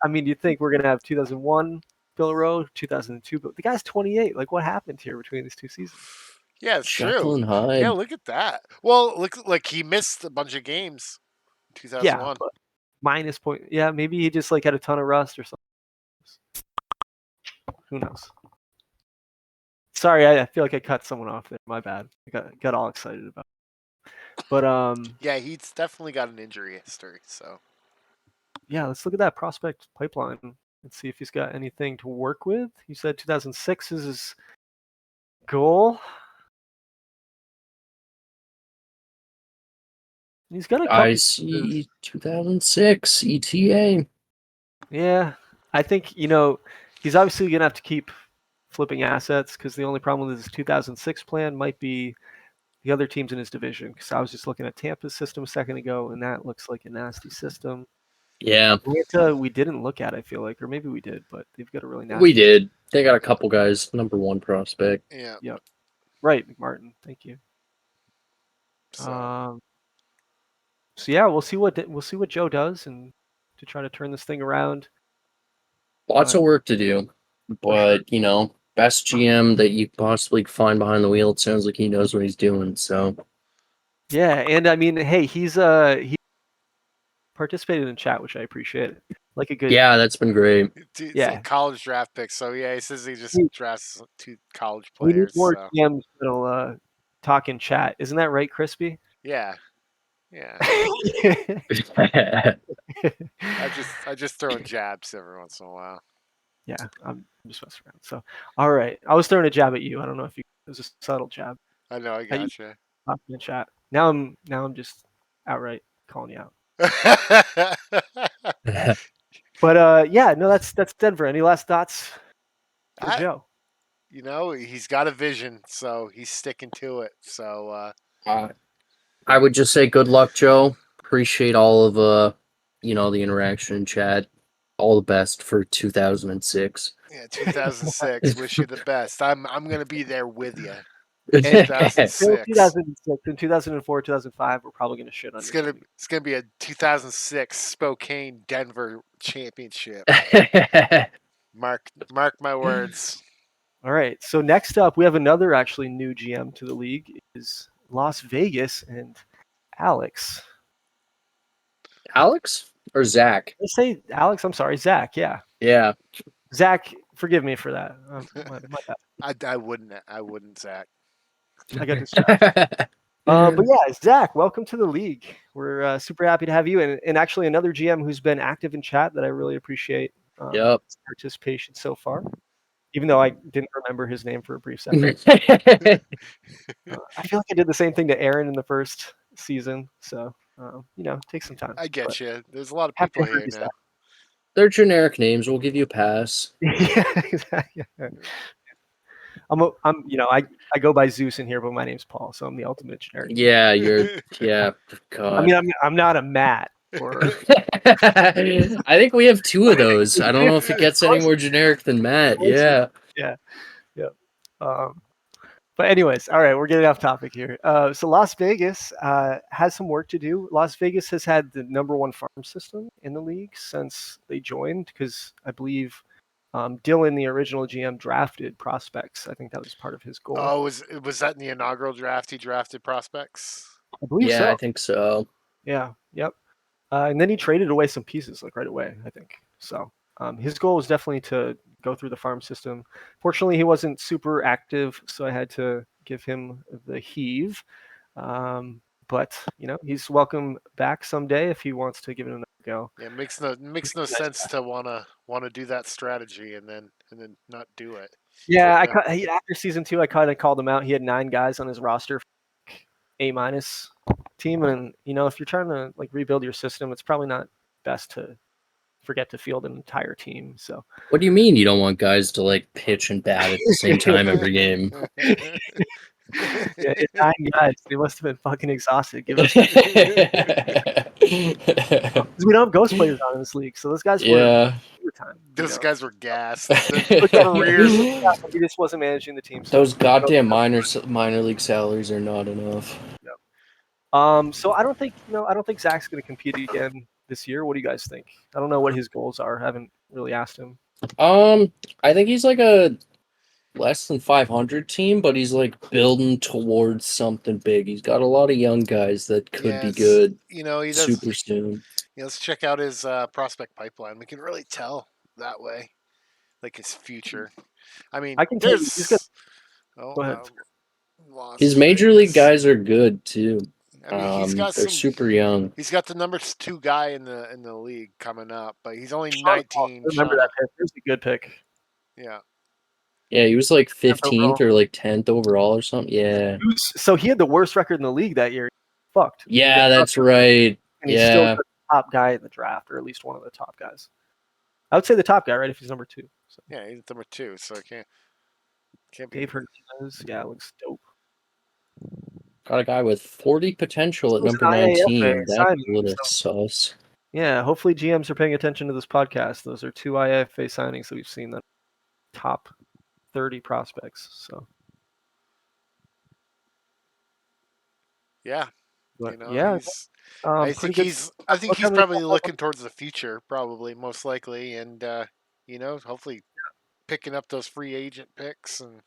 I mean, you think we're gonna have 2001 Bill Rowe, 2002, but the guy's 28. Like, what happened here between these 2 seasons? Yeah, it's Jekyll true. and Hyde. Yeah, look at that. Well, look, like he missed a bunch of games. 2001. Yeah, but minus point. Yeah, maybe he just had a ton of rust or something. Who knows? Sorry, I feel like I cut someone off there. My bad. I got all excited about it. But yeah, he's definitely got an injury history. So yeah, let's look at that prospect pipeline and see if he's got anything to work with. You said 2006 is his goal. He's got a couple. I see 2006 ETA. Yeah, I think he's obviously gonna have to keep flipping assets because the only problem with his 2006 plan might be the other teams in his division. Because I was just looking at Tampa's system a second ago, and that looks like a nasty system. Yeah, Atlanta, we didn't look at. I feel like, or maybe we did, but they've got a really nasty. we did. They got a couple guys. Number 1 prospect. yeah. Yep. Right, McMartin. Thank you. So So yeah, we'll see what Joe does and to try to turn this thing around. Lots of work to do, but best GM that you possibly could find behind the wheel. It sounds like he knows what he's doing. So yeah, and I mean, hey, he participated in chat, which I appreciate. Like a good that's been great. some college draft picks. So yeah, he says he just drafts 2 college We need players. more So. GMs that'll talk in chat. Isn't that right, Crispy? Yeah. Yeah. I just throw in jabs every once in a while. Yeah, I'm just messing around. So, all right, I was throwing a jab at you. I don't know if it was a subtle jab. I know, I gotcha. Talking in chat. Now I'm just outright calling you out. But yeah, no, that's Denver. Any last thoughts for Joe? He's got a vision, so he's sticking to it. So I would just say good luck, Joe. Appreciate all of the interaction in chat. All the best for 2006. Yeah, 2006. Wish you the best. I'm gonna be there with you. 2006. 2006 and 2004, 2005. We're probably gonna shit on. It's gonna be a 2006 Spokane Denver championship. Mark my words. All right. So next up, we have another actually new GM to the league. Is Las Vegas and Alex. Alex or Zach? Let's say Alex. I'm sorry, Zach. Yeah. Yeah. Zach, forgive me for that. My bad. I wouldn't, Zach. I got distracted. But yeah, Zach, welcome to the league. We're super happy to have you, and actually another GM who's been active in chat that I really appreciate Yep. his participation so far. Even though I didn't remember his name for a brief second, I feel like I did the same thing to Aaron in the first season. So take some time. I get you. There's a lot of Happy to people have here you, now. Zach. They're generic names. We'll give you a pass. Yeah, exactly. I go by Zeus in here, but my name's Paul, so I'm the ultimate generic. Yeah, yeah. God. I mean, I'm not a Matt or. I think we have two of those. I don't know if it gets any more generic than Matt. Yeah. Yeah. But anyways, all right, we're getting off topic here. So Las Vegas has some work to do. Las Vegas has had the number one farm system in the league since they joined, because I believe Dylan, the original GM, drafted prospects. I think that was part of his goal. Oh, was that in the inaugural draft? He drafted prospects. I believe Yeah, so. I think so. Yeah. Yep. And then he traded away some pieces like right away, I think. So his goal was definitely to go through the farm system. Fortunately, he wasn't super active, so I had to give him the heave. But he's welcome back someday if he wants to give it another go. Yeah, makes no sense to wanna do that strategy and then not do it. Yeah, Yeah. after season 2, I kind of called him out. He had 9 guys on his roster, A- team, and if you're trying to like rebuild your system, it's probably not best to forget to field an entire team. So What do you mean you don't want guys to like pitch and bat at the same time every game? yeah, it's 9 guys. They must have been fucking exhausted. Give us, we don't have ghost players on in this league, so those guys were Yeah. overtime. Those guys were gassed. Careers. He just wasn't managing the team. So Those goddamn minor league salaries are not enough. So I don't think Zach's going to compete again this year. What do you guys think? I don't know what his goals are. I haven't really asked him. I think he's like a less than 500 team, but he's like building towards something big. He's got a lot of young guys that could be good He does. super soon. Let's check out his prospect pipeline. We can really tell that way, like his future. I mean, I can tell you, he's got. Go ahead. His major league guys are good too. I mean, he's got they're super young. He's got the number 2 guy in the league coming up, but he's only Sean 19. Remember that pick? There's a good pick. Yeah. Yeah, he was like 15th overall. or like 10th overall or something. Yeah. So he had the worst record in the league that year. Fucked. Yeah, that's right. And he's still the top guy in the draft, or at least one of the top guys. I would say the top guy, right? If he's number 2. So. Yeah, he's number 2, so I can't be. Dave Hernandez, yeah, looks dope. Got a guy with 40 potential at number 19. That's a little sus. Yeah, hopefully GMs are paying attention to this podcast. Those are 2 IFA signings that we've seen, that top 30 prospects. So Yeah. but, I think he's probably looking towards the future, probably most likely, and hopefully picking up those free agent picks and.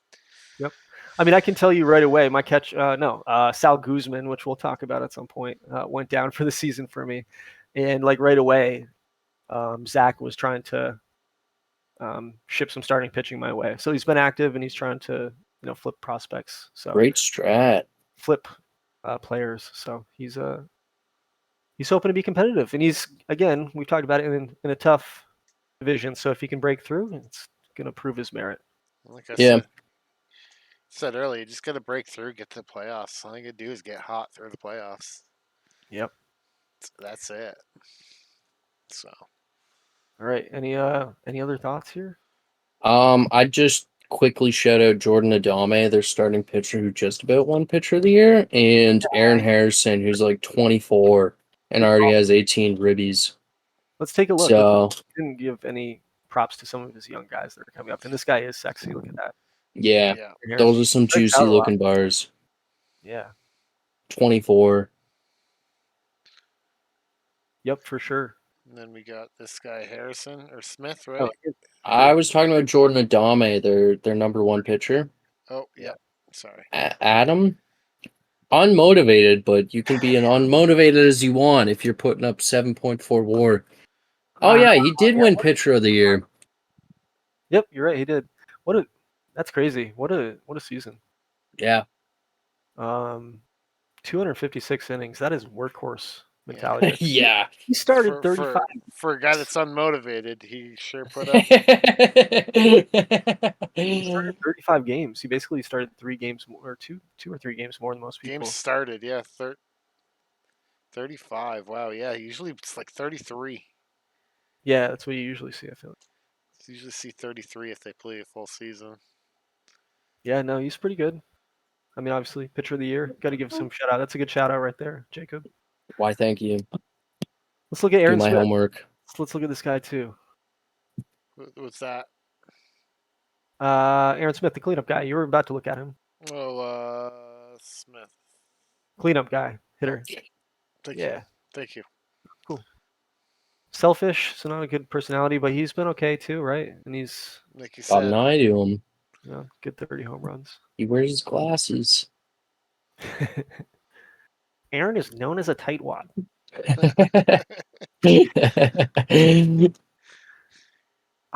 Yep. I mean, I can tell you right away, my Sal Guzman, which we'll talk about at some point, went down for the season for me. And like right away, Zach was trying to ship some starting pitching my way. So he's been active and he's trying to, flip prospects. So great strat. Flip players. So he's hoping to be competitive. And he's, again, we've talked about it in a tough division. So if he can break through, it's going to prove his merit. Like I said earlier, you just got to break through, get to the playoffs. All you got to do is get hot through the playoffs. Yep. That's it. So. All right. Any other thoughts here? I just quickly shout out Jordan Adame, their starting pitcher who just about won pitcher of the year, and Aaron Harrison, who's like 24 and already has 18 ribbies. Let's take a look. So didn't give any props to some of his young guys that are coming up, and this guy is sexy. Look at that. Yeah. Those are some juicy looking bars. Yeah. 24. Yep, for sure. And then we got this guy Harrison or Smith, right? I was talking about Jordan Adame, their number 1 pitcher. Oh, yeah. Sorry. Adam, unmotivated, but you can be an unmotivated as you want if you're putting up 7.4 WAR. Oh yeah, he did win pitcher of the year. Yep, you're right. He did. That's crazy. What a season. Yeah. 256 innings. That is workhorse mentality. Yeah. He started For, 35. for a guy that's unmotivated, he sure put up. He started 35 games. He basically started 3 games more, or two or 3 games more than most people. Games started, yeah, 35. Wow, yeah. Usually it's like 33. Yeah, that's what you usually see. I feel like. You usually see 33 if they play a full season. Yeah, no, he's pretty good. I mean, obviously, pitcher of the year. Got to give some shout out. That's a good shout out right there, Jacob. Why? Thank you. Let's look at Do Aaron my Smith. homework. Let's look at this guy too. What's that? Aaron Smith, the cleanup guy. You were about to look at him. Oh, Smith. Cleanup guy, hitter. Thank Yeah. you. Thank you. Cool. Selfish, so not a good personality, but he's been okay too, right? And he's Like you Got said. an eye to him. good 30 home runs. He wears his glasses. Aaron is known as a tightwad.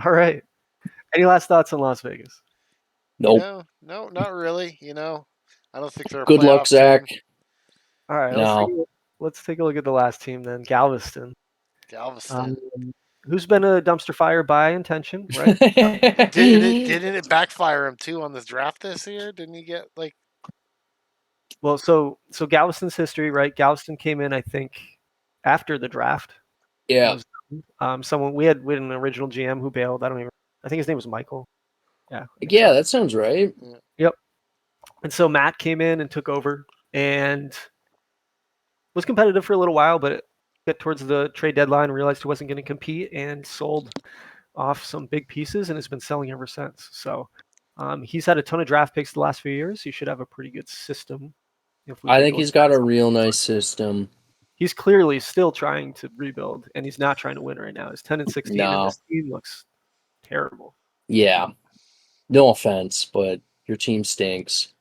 All right. Any last thoughts on Las Vegas? Nope. No, not really. I don't think they're a Good luck, playoff Zach. team. All right. No. Let's take a look at the last team then. Galveston. Galveston. Who's been a dumpster fire by intention, right? Didn't it backfire him too on this draft this year? Didn't he get like? Well, so Galveston's history, right? Galveston came in, I think, after the draft. Yeah. Someone we had an original GM who bailed. I think his name was Michael. Yeah. Yeah, that sounds right. Yep. And so Matt came in and took over and was competitive for a little while, but got towards the trade deadline, realized he wasn't going to compete, and sold off some big pieces, and has been selling ever since. So he's had a ton of draft picks the last few years. He should have a pretty good system. I think he's got a real nice system. He's clearly still trying to rebuild, and he's not trying to win right now. He's 10-16, No. and this team looks terrible. Yeah. No offense, but your team stinks.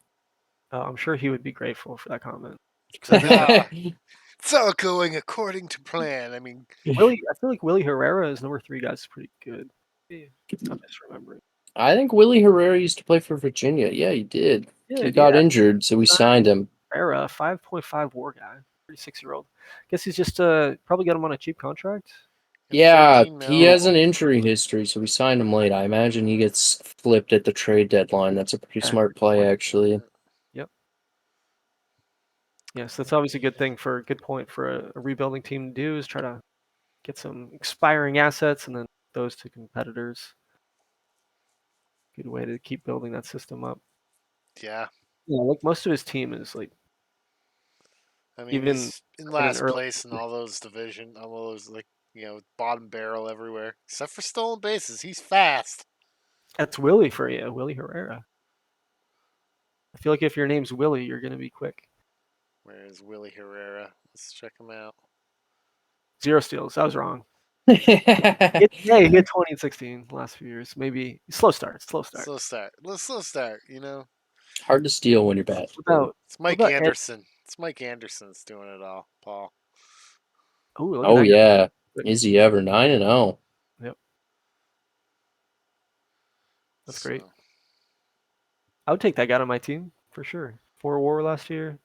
I'm sure he would be grateful for that comment. It's all going according to plan. I mean, I feel like Willie Herrera is number 3 guy's pretty good. I'm misremembering. I think Willie Herrera used to play for Virginia. Yeah, he did. Yeah, He got injured, so we signed him. Herrera, 5.5 WAR guy, 36-year-old. Guess he's just probably got him on a cheap contract. Yeah, 13 he mil. has an injury history, so we signed him late. I imagine he gets flipped at the trade deadline. That's a pretty smart play, actually. Yep. Yes, that's always a good point for a rebuilding team to do, is try to get some expiring assets and then those to competitors. Good way to keep building that system up. Yeah. Yeah, like most of his team is like, I mean, even he's in last early- place in all those all those bottom barrel everywhere, except for stolen bases. He's fast. that's Willie for you, Willie Herrera. I feel like if your name's Willie, you're going to be quick. Where is Willie Herrera? Let's check him out. 0 steals. I was wrong. He had 20 and 16 last few years. Maybe slow start. Slow start. Let's slow start. Hard to steal when you're bad. It's Mike about Anderson. It's Mike Anderson's doing it all, Paul. Oh, yeah. Is he ever 9-0? Yep. That's great. So, I would take that guy on my team for sure. 4 WAR last year.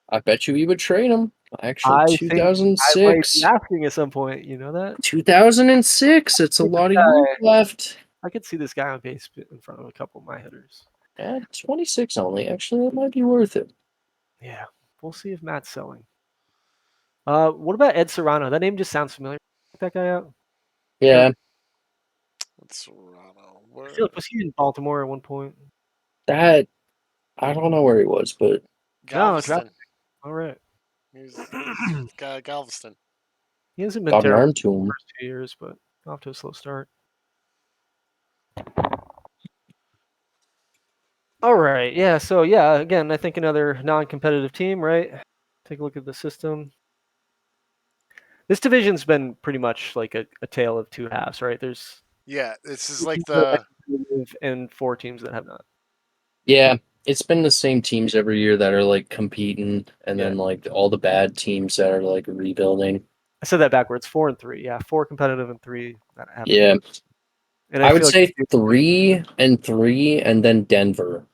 I bet you we would trade him. I Actually, think I might 2006. be asking at some point. You know that? 2006. It's a lot of years left. I could see this guy on base in front of a couple of my hitters. Yeah, 26 only. Actually, that might be worth it. Yeah, we'll see if Matt's selling. What about Ed Serrano? That name just sounds familiar. Check that guy out. Yeah, It's Serrano. I feel like, was he in Baltimore at one point? that I don't know where he was, but Galveston. All right. He's Galveston. He hasn't been got an terrible arm to the him. first 2 years, but off to a slow start. All right. Yeah. So, again, I think another non-competitive team, right? Take a look at the system. This division's been pretty much like a tale of 2 halves, right? There's Yeah, this is like and 4 teams that have not. Yeah, it's been the same teams every year that are like competing, and then like all the bad teams that are like rebuilding. I said that backwards. 4 and 3. Yeah, 4 competitive and 3 that have. Yeah, And I would feel say 3 and 3, and then Denver,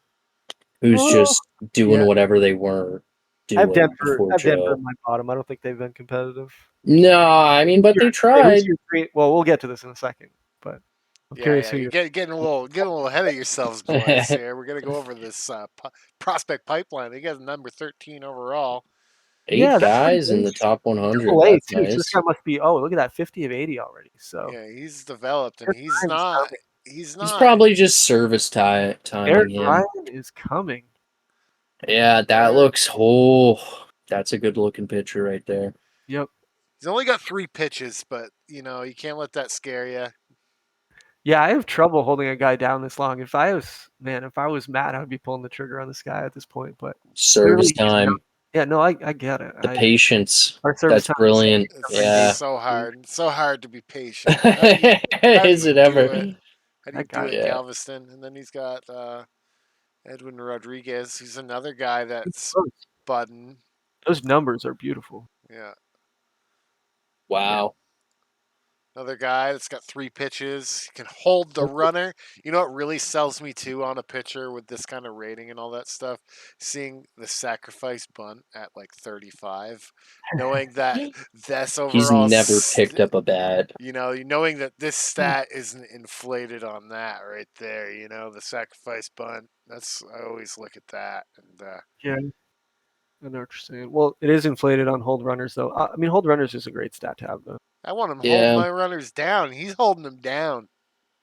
who's just doing whatever they were. duo I have Denver. before I have Denver Joe. in my bottom. I don't think they've been competitive. No, I mean, but they Who's tried. your three? Well, we'll get to this in a second, but I'm curious who You're you're. getting a little ahead of yourselves, boys. Here, we're gonna go over this prospect pipeline. They got number 13 overall. 8 Yeah, that's pretty guys in the nice. top 100. Triple A That's too. So this guy nice. must be. Oh, look at that, 50 of 80 already. So Yeah, he's developed, and Eric he's Ryan's not. coming. He's He's not. probably just service timing Eric him. Ryan is coming. Yeah, that Eric- looks. Oh, that's a good looking picture right there. Yep. He's only got 3 pitches, but you can't let that scare you. Yeah, I have trouble holding a guy down this long. If I was Matt, I'd be pulling the trigger on this guy at this point. But Service clearly, time, yeah, no, I get it. the patience. Our service That's time brilliant. is It's Yeah. so hard. It's so hard to be patient. How do Is you it do ever? it? How do you That do guy. it, Yeah. Galveston? And then he's got Edwin Rodriguez, who's another guy that's budding. Those numbers are beautiful. Yeah. Wow. Another guy that's got 3 pitches, can hold the runner. You know what really sells me too on a pitcher with this kind of rating and all that stuff? Seeing the sacrifice bunt at like 35, knowing that this He's overall, never picked up a bat. knowing that this stat isn't inflated on that right there. The sacrifice bunt. I always look at that, and Yeah, I know what you're saying. Well, it is inflated on hold runners, though. I mean, hold runners is a great stat to have, though. I want him holding Yeah. my runners down. He's holding them down.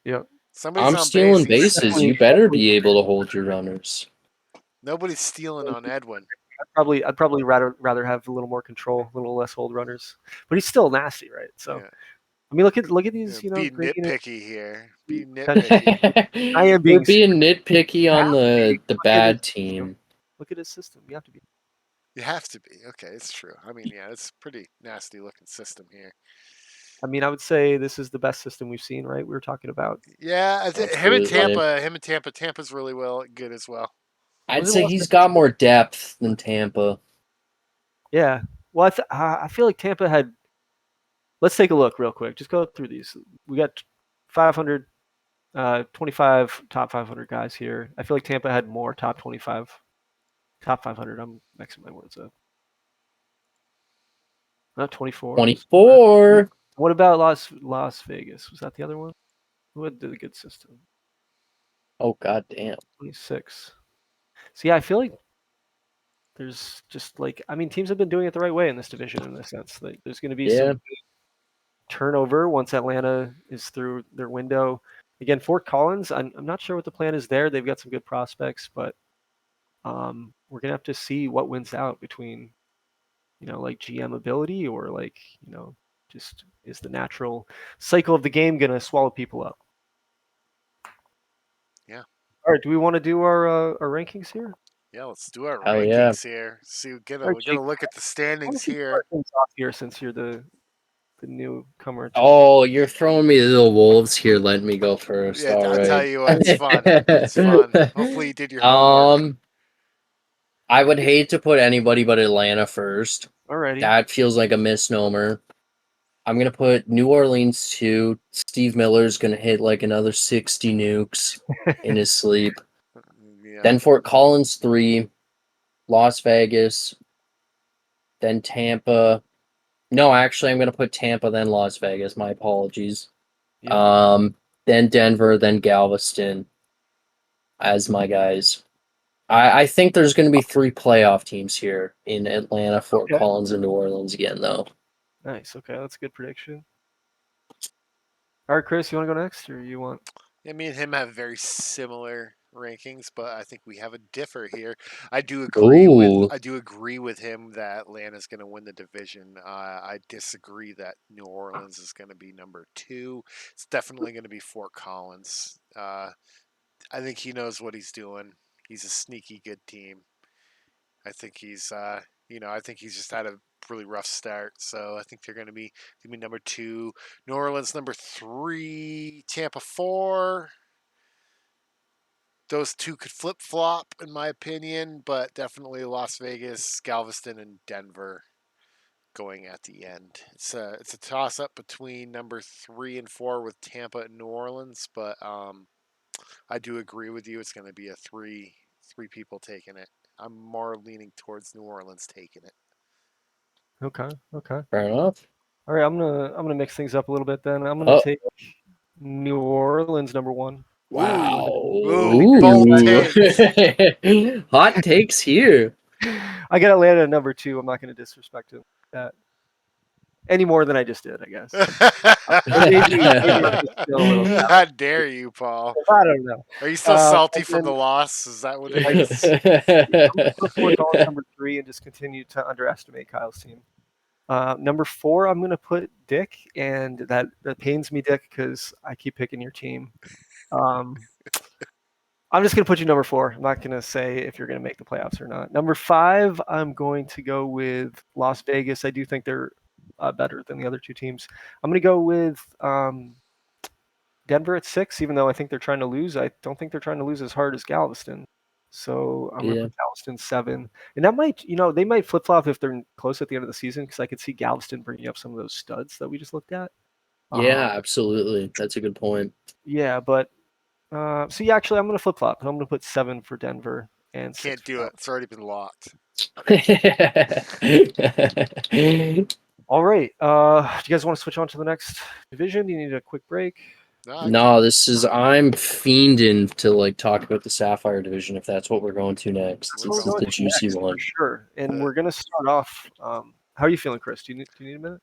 Yeah. Somebody's I'm on stealing base. He's bases. You better be able to hold your runners. Nobody's stealing on Edwin. I'd probably rather have a little more control, a little less hold runners. But he's still nasty, right? So Yeah. I mean, look at these, Be green units. nitpicky here. Be nitpicky. I am We're being being nitpicky on the Look at bad his- team. Look at his system. You have to be. You have to be. Okay, it's true. I mean, yeah, it's a pretty nasty looking system here. I mean, I would say this is the best system we've seen, right? We were talking about. Yeah, him and Absolutely. Tampa's really good as well. I'd Was it say Los he's Angeles? got more depth than Tampa. Yeah. Well, I feel like Tampa had. Let's take a look real quick. Just go through these. We got 500, 25 top 500 guys here. I feel like Tampa had more top 25, top 500. I'm mixing my words up. Not 24. 24. What about Las Vegas? Was that the other one? Who had the good system? Oh, god damn. 26. So yeah, I feel like there's just like, I mean, teams have been doing it the right way in this division in the sense that there's going to be Yeah. some turnover once Atlanta is through their window. Again, Fort Collins, I'm not sure what the plan is there. They've got some good prospects, but we're gonna have to see what wins out between, like GM ability or like, just is the natural cycle of the game gonna swallow people up? Yeah. All right, do we want to do our rankings here? Yeah, let's do our Hell yeah. rankings here. See, we're All right, gonna Jake, look at the why don't standings you here. start things off here since you're the newcomer to Oh, you're throwing me the little wolves here. Let me go first. Yeah, All I'll right. tell you what, it's fun. It's fun. Hopefully you did your homework. I would hate to put anybody but Atlanta first. Alrighty. That feels like a misnomer. I'm gonna put New Orleans 2. Steve Miller's gonna hit like another 60 nukes in his sleep. Yeah. Then Fort Collins 3, Las Vegas, then Tampa. No, actually, I'm gonna put Tampa, then Las Vegas. My apologies. Yeah. Then Denver, then Galveston as my guys. I think there's going to be 3 playoff teams here in Atlanta, Fort Okay. Collins, and New Orleans again, though. Nice. Okay, that's a good prediction. All right, Chris, you want to go next, or you want? Yeah, me and him have very similar rankings, but I think we have a differ here. I do agree with him that Atlanta's going to win the division. I disagree that New Orleans is going to be number 2. It's definitely going to be Fort Collins. I think he knows what he's doing. He's a sneaky good team. I think he's I think he's just had a really rough start. So I think they're going to be number 2. New Orleans number 3. Tampa 4. Those 2 could flip flop in my opinion, but definitely Las Vegas, Galveston, and Denver going at the end. It's a toss up between number 3 and 4 with Tampa and New Orleans, but I do agree with you. It's going to be a three people taking it. I'm more leaning towards New Orleans taking it. Okay. Fair enough. All right, I'm gonna mix things up a little bit then. I'm gonna take New Orleans #1. Wow. Ooh, bold Ooh. Hot takes here. I got Atlanta at #2. I'm not gonna disrespect it that any more than I just did, I guess. Maybe I just feel a little sour. How dare you, Paul? I don't know. Are you still salty And from the then loss? Is that what it I is? I'm gonna put Fort Collins #3 and just continue to underestimate Kyle's team. #4, I'm gonna put Dick, and that pains me, Dick, because I keep picking your team. I'm just gonna put you #4. I'm not gonna say if you're gonna make the playoffs or not. #5, I'm going to go with Las Vegas. I do think they're better than the other two teams. I'm gonna go with Denver at 6, even though I think they're trying to lose. I don't think they're trying to lose as hard as Galveston. So I'm gonna Yeah. put Galveston 7, and that might, they might flip flop if they're close at the end of the season because I could see Galveston bringing up some of those studs that we just looked at. Yeah, absolutely. That's a good point. Yeah, but so yeah, actually, I'm gonna flip flop. I'm gonna put 7 for Denver and 6 Can't do it. It's already been locked. All right. Do you guys want to switch on to the next division? Do you need a quick break? No, I'm fiending to like talk about the Sapphire division if that's what we're going to next. We're This is going the to juicy Next, one. for sure. And we're gonna start off. How are you feeling, Chris? Do you need a minute?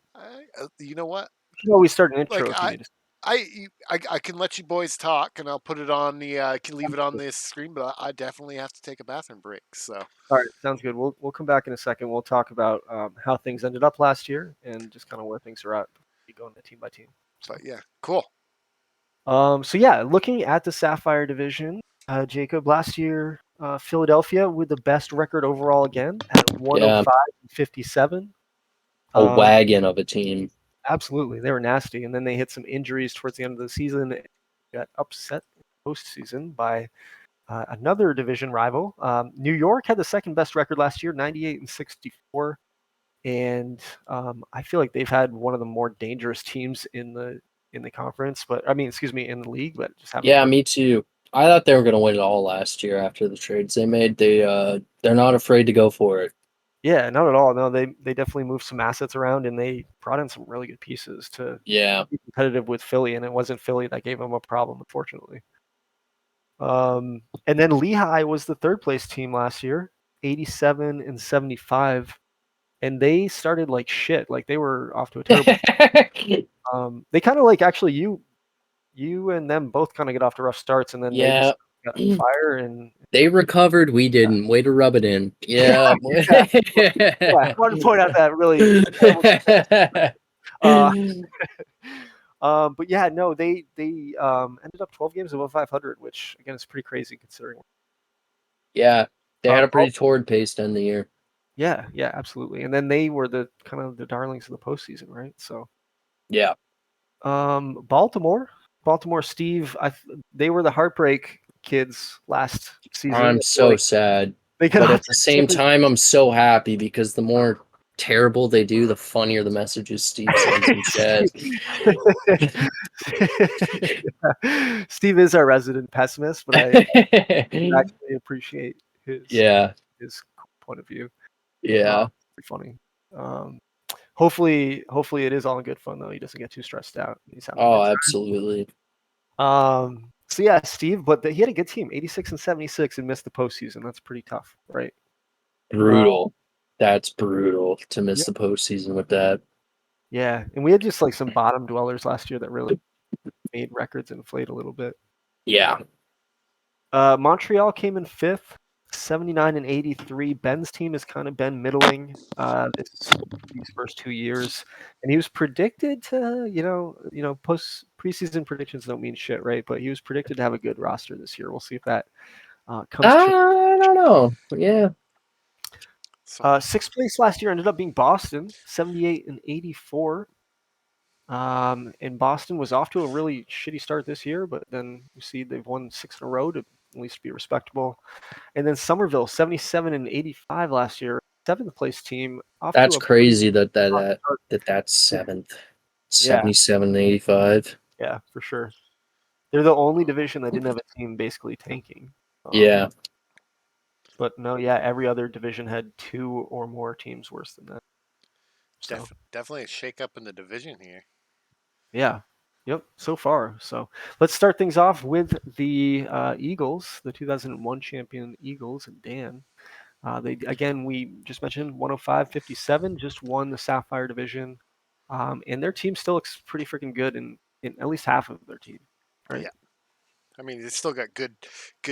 You know what? You can always start an intro Like if you need to. I can let you boys talk, and I'll put it on the. I can leave it on this screen, but I definitely have to take a bathroom break. So. All right, sounds good. We'll come back in a second. We'll talk about how things ended up last year and just kind of where things are at. Going to team by team. But yeah, cool. So yeah, looking at the Sapphire division, Jacob, last year, Philadelphia with the best record overall again at 105 and 57. A wagon of a team. Absolutely, they were nasty, and then they hit some injuries towards the end of the season. Got upset in the postseason by another division rival. New York had the second best record last year, 98 and 64, and I feel like they've had one of the more dangerous teams in the conference, but I mean, excuse me, in the league, but just haven't. Yeah, me too. I thought they were going to win it all last year after the trades they made. They're not afraid to go for it. Yeah, not at all. No, they definitely moved some assets around, and they brought in some really good pieces to be competitive with Philly, and it wasn't Philly that gave them a problem, unfortunately. And then Lehigh was the third place team last year, 87 and 75, and they started like shit. Like they were off to a terrible. They kind of like actually you and them both kind of get off to rough starts, and then they just got on fire and they recovered. We didn't. Way to rub it in. Yeah. I want to point out that really. But yeah, no, they ended up 12 games above 500, which again is pretty crazy considering. Yeah, they had a pretty torrid pace to end the year. Yeah, absolutely. And then they were the kind of the darlings of the postseason, right? So yeah. Baltimore, Steve, they were the heartbreak kids last season. I'm so sad. But at the same time, I'm so happy because the more terrible they do, the funnier the messages Steve sends in chat. Steve is our resident pessimist, but I actually appreciate his point of view. Yeah. Pretty funny. Hopefully it is all in good fun though. He doesn't get too stressed out. Absolutely. So yeah, Steve, but he had a good team, 86 and 76, and missed the postseason. That's pretty tough, right? Brutal. That's brutal to miss the postseason with that. Yeah, and we had just like some bottom dwellers last year that really made records inflate a little bit. Yeah. Montreal came in 5th, 79 and 83. Ben's team has kind of been middling these first 2 years, and he was predicted to, post preseason predictions don't mean shit, right? But he was predicted to have a good roster this year. We'll see if that comes true. I don't know. Yeah. 6th place last year ended up being Boston, 78 and 84. And Boston was off to a really shitty start this year, but then you see they've won 6 in a row to at least be respectable. And then Somerville, 77 and 85 last year, 7th place team. That's crazy that's 7th. 77 and 85. Yeah, for sure. They're the only division that didn't have a team basically tanking. Yeah. But no, yeah, every other division had 2 or more teams worse than that. So Definitely a shakeup in the division here. yeah, yep, so far. So let's start things off with the Eagles, the 2001 champion Eagles, and Dan. We just mentioned 105-57, just won the Sapphire division, and their team still looks pretty freaking good in at least half of their team, right? Yeah. I mean, they still got good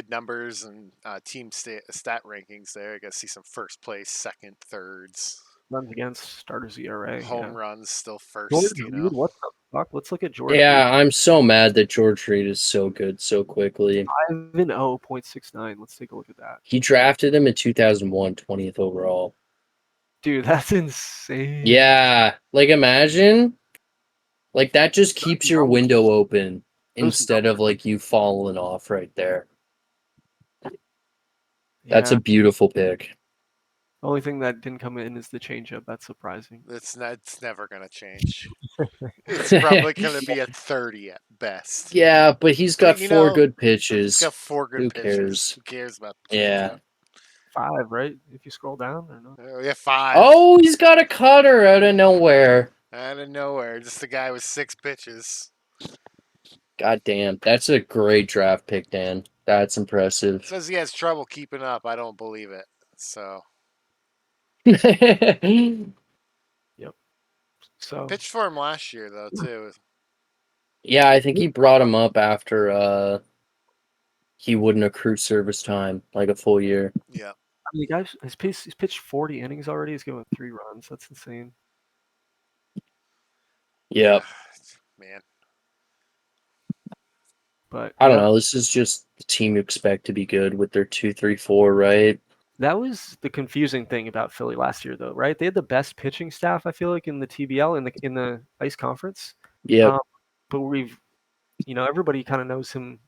numbers and team stat rankings there. I got to see some first place, second, thirds, Runs against, starters ERA, home yeah. runs still George first. You know, Reed, what the fuck? Let's look at George Yeah, I'm so mad that George Reed is so good so quickly. Reed. 5-0.69. Let's take a look at that. He drafted him in 2001, 20th overall. Dude, that's insane. Yeah, like imagine, like that just keeps your window open instead of like you falling off right there. That's Yeah. a beautiful pick. The only thing that didn't come in is the changeup. That's surprising. it's never gonna change. It's probably gonna be a 30 at best. Yeah, but he's got But, you 4 know, good He's pitches. got 4 good Who pitches. cares? Who cares about the Yeah. changeup? 5, right? If you scroll down or no? Oh, yeah, 5 Oh, he's got a cutter out of nowhere. out of nowhere. Just a guy with 6 pitches. God damn, that's a great draft pick, Dan. That's impressive. Says he has trouble keeping up. I don't believe it. So So pitched for him last year though too. Yeah, I think he brought him up after he wouldn't accrue service time, like a full year. Yeah. I mean, the guy he's pitched 40 innings already. He's given 3 runs. That's insane. Yep. Man. But I don't yeah, know. This is just the team you expect to be good with their 2-3-4, right? that was the confusing thing about Philly last year, though, right? They had the best pitching staff, I feel like, in the TBL in the Ice Conference. Yep. But everybody kind of knows him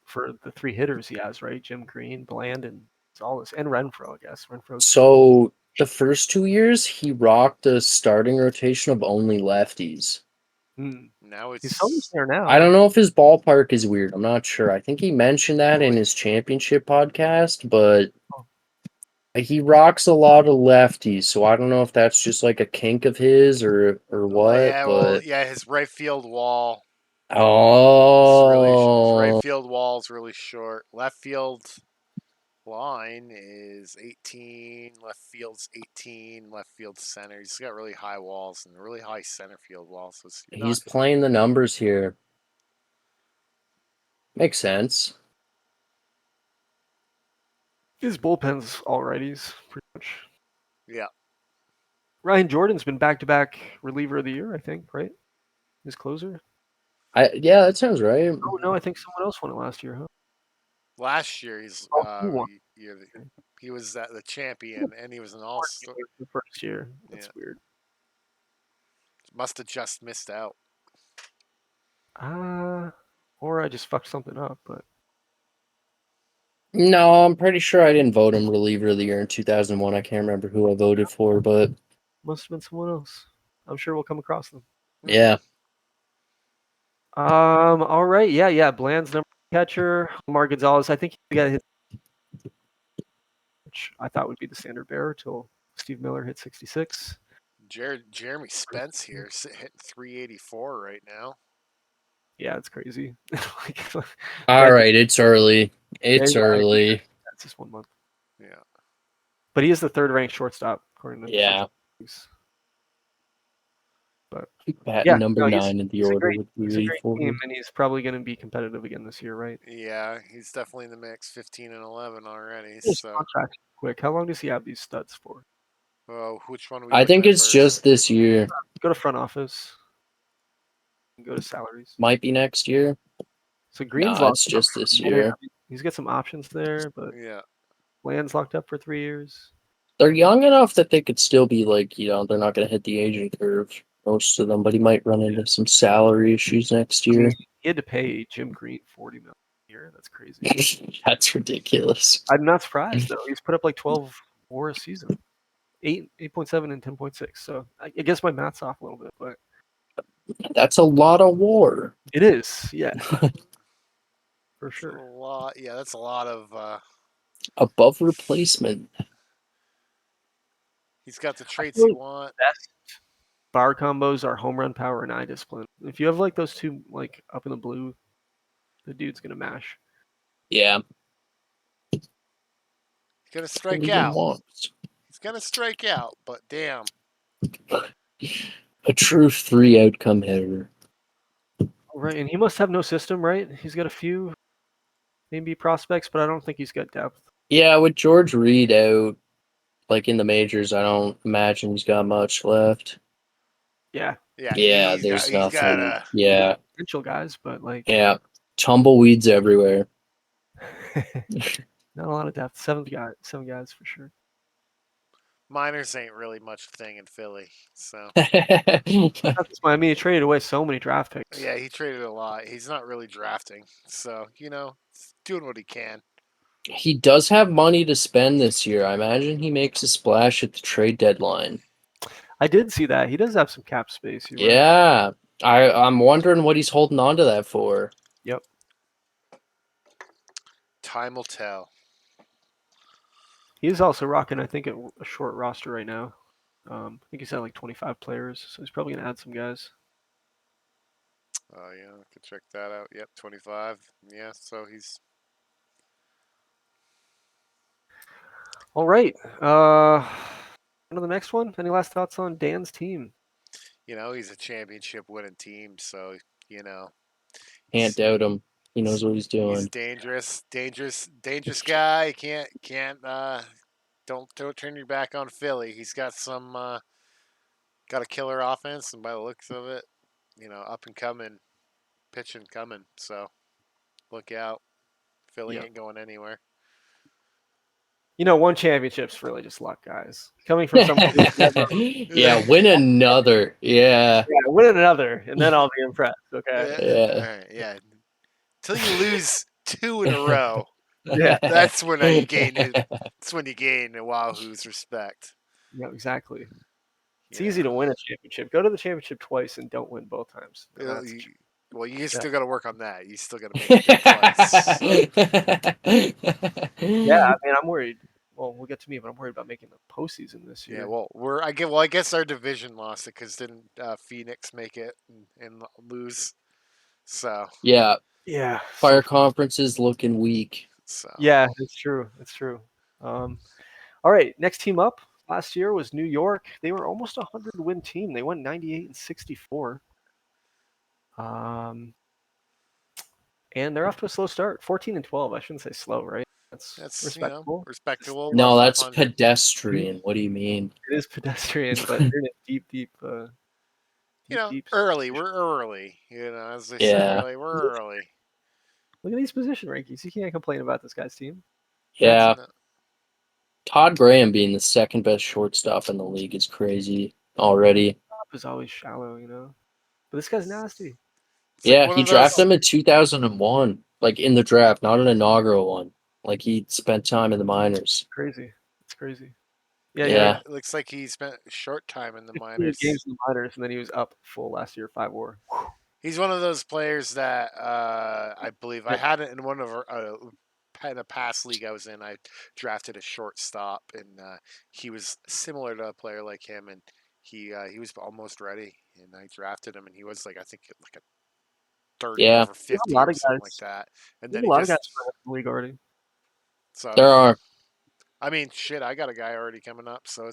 for the 3 hitters he has, right? Jim Green, Bland, and Gonzalez, and Renfro, I guess. So the first 2 years, he rocked a starting rotation of only lefties. Now He's almost there now. I don't know if his ballpark is weird. I'm not sure. I think he mentioned that in his championship podcast, but he rocks a lot of lefties, so I don't know if that's just like a kink of his or what. Yeah, but his right field wall. His oh, right field wall is really short. Left field line is 18. Left field's 18. Left field center. He's got really high walls and really high center field walls. So he's playing the numbers here. Makes sense. His bullpen's all righties, pretty much. Yeah. Ryan Jordan's been back-to-back reliever of the year, I think, right? His closer. Yeah, that sounds right. Oh no, I think someone else won it last year, huh? Last year he won. he was the champion and he was an all-star. The first year. That's Yeah. weird. Must have just missed out. Or I just fucked something up, but No, I'm pretty sure I didn't vote him reliever of the year in 2001. I can't remember who I voted for, but must have been someone else. I'm sure we'll come across them. yeah. All right, yeah. Bland's number catcher, Omar Gonzalez. I think he got hit, which I thought would be the standard bearer till Steve Miller hit 66. Jeremy Spence here hitting 384 right now. Yeah, it's crazy. All right, it's early. It's early. That's just 1 month. Yeah. But he is the third ranked shortstop according to Yeah. But number 9 in the order with he's a great 384. team, and he's probably going to be competitive again this year, right? Yeah, he's definitely in the mix. 15 and 11 already. His So, contract quick. How long does he have these studs for? which one? I think it's just this year. Go to front office. And go to salaries. Might be next year. So Green's it's just this year. He's got some options there, but Yeah. Bland's locked up for 3 years. They're young enough that they could still be like, they're not going to hit the aging curve, most of them, but he might run into some salary issues next year. He had to pay Jim Green $40 million a year. That's crazy. That's ridiculous. I'm not surprised though. He's put up like 12 WAR a season, 8.7 and 10.6. So I guess my math's off a little bit, but that's a lot of WAR. It is, yeah, for That's sure. a lot. Yeah, that's a lot of Above replacement. He's got the I traits feel you like want. best bar combos are home run power and eye discipline. If you have like those two like up in the blue, the dude's gonna mash. Yeah. He's gonna strike League out. wants. He's gonna strike out, but damn. A true 3 outcome hitter. Right, and he must have no system, right? He's got a few maybe prospects, but I don't think he's got depth. Yeah, with George Reed out, like in the majors, I don't imagine he's got much left. Yeah, Yeah, Yeah, he's got there's nothing. a Yeah, potential guys, but like yeah. Tumbleweeds everywhere. not a lot of depth. Seven guys for sure. minors ain't really much a thing in Philly. So That's why I mean he traded away so many draft picks. yeah, he traded a lot. He's not really drafting. So, he's doing what he can. He does have money to spend this year. I imagine he makes a splash at the trade deadline. I did see that. He does have some cap space. You're right. Yeah. I'm wondering what he's holding on to that for. Yep. Time will tell. He's also rocking, I think, a short roster right now. I think he's at like 25 players, so he's probably gonna add some guys. Oh yeah, I could check that out. Yep, 25. Yeah, so he's All right. On to the next one. Any last thoughts on Dan's team? he's a championship winning team, so Can't he's doubt him. He knows what he's he's a doing. dangerous guy. He can't don't turn your back on Philly. He's got got a killer offense, and by the looks of it, up and coming pitching coming. So look out. Philly Yeah. ain't going anywhere. One championship's really just luck, guys. Coming from someone who's never Yeah, win another. Yeah. win another, and then I'll be impressed. Okay. Yeah. All right, yeah. Till you lose 2 in a row, Yeah. that's when you gain Wahoo's respect. Yeah. Exactly. It's You easy to know. win a championship. Go to the championship twice and don't win both times. That's Well, you still got to work on that. You still got to make it twice. yeah. I mean, I'm worried. Well, we'll get to me, but I'm worried about making the postseason this year. Yeah, well, I guess our division lost it because didn't Phoenix make it and lose? So Yeah. Yeah. Fire conference is looking weak. so Yeah, it's true. It's true. All right, next team up last year was New York. They were almost a 100-win team. They went 98-64. And they're off to a slow start. 14-12. I shouldn't say slow, right? That's respectable. respectable. No, less that's 500. pedestrian. What do you mean? It is pedestrian, but they're in a deep, deep, deep. Early. We're early. As they say, Yeah. early. We're early. Look at these position rankings. You can't complain about this guy's team. Yeah. No, Todd Graham being the second best shortstop in the league is crazy already. Top is always shallow, But this guy's nasty. it's like Yeah, one he of those- drafted him in 2001, like in the draft, not an inaugural one. Like he spent time in the minors. Crazy. It's crazy. Yeah, Yeah. It looks like he spent a short time in the 15 minors. games in the minors, and then he was up full last year, 5 WAR. He's one of those players that I believe I had it in one of in a past league I was in. I drafted a shortstop, and he was similar to a player like him, and he was almost ready, and I drafted him, and he was I think like a 30 Yeah. over 50 lot or of something guys- like that, and There's then a he lot of guys just in the league already. so There are. I mean shit. I got a guy already coming up, so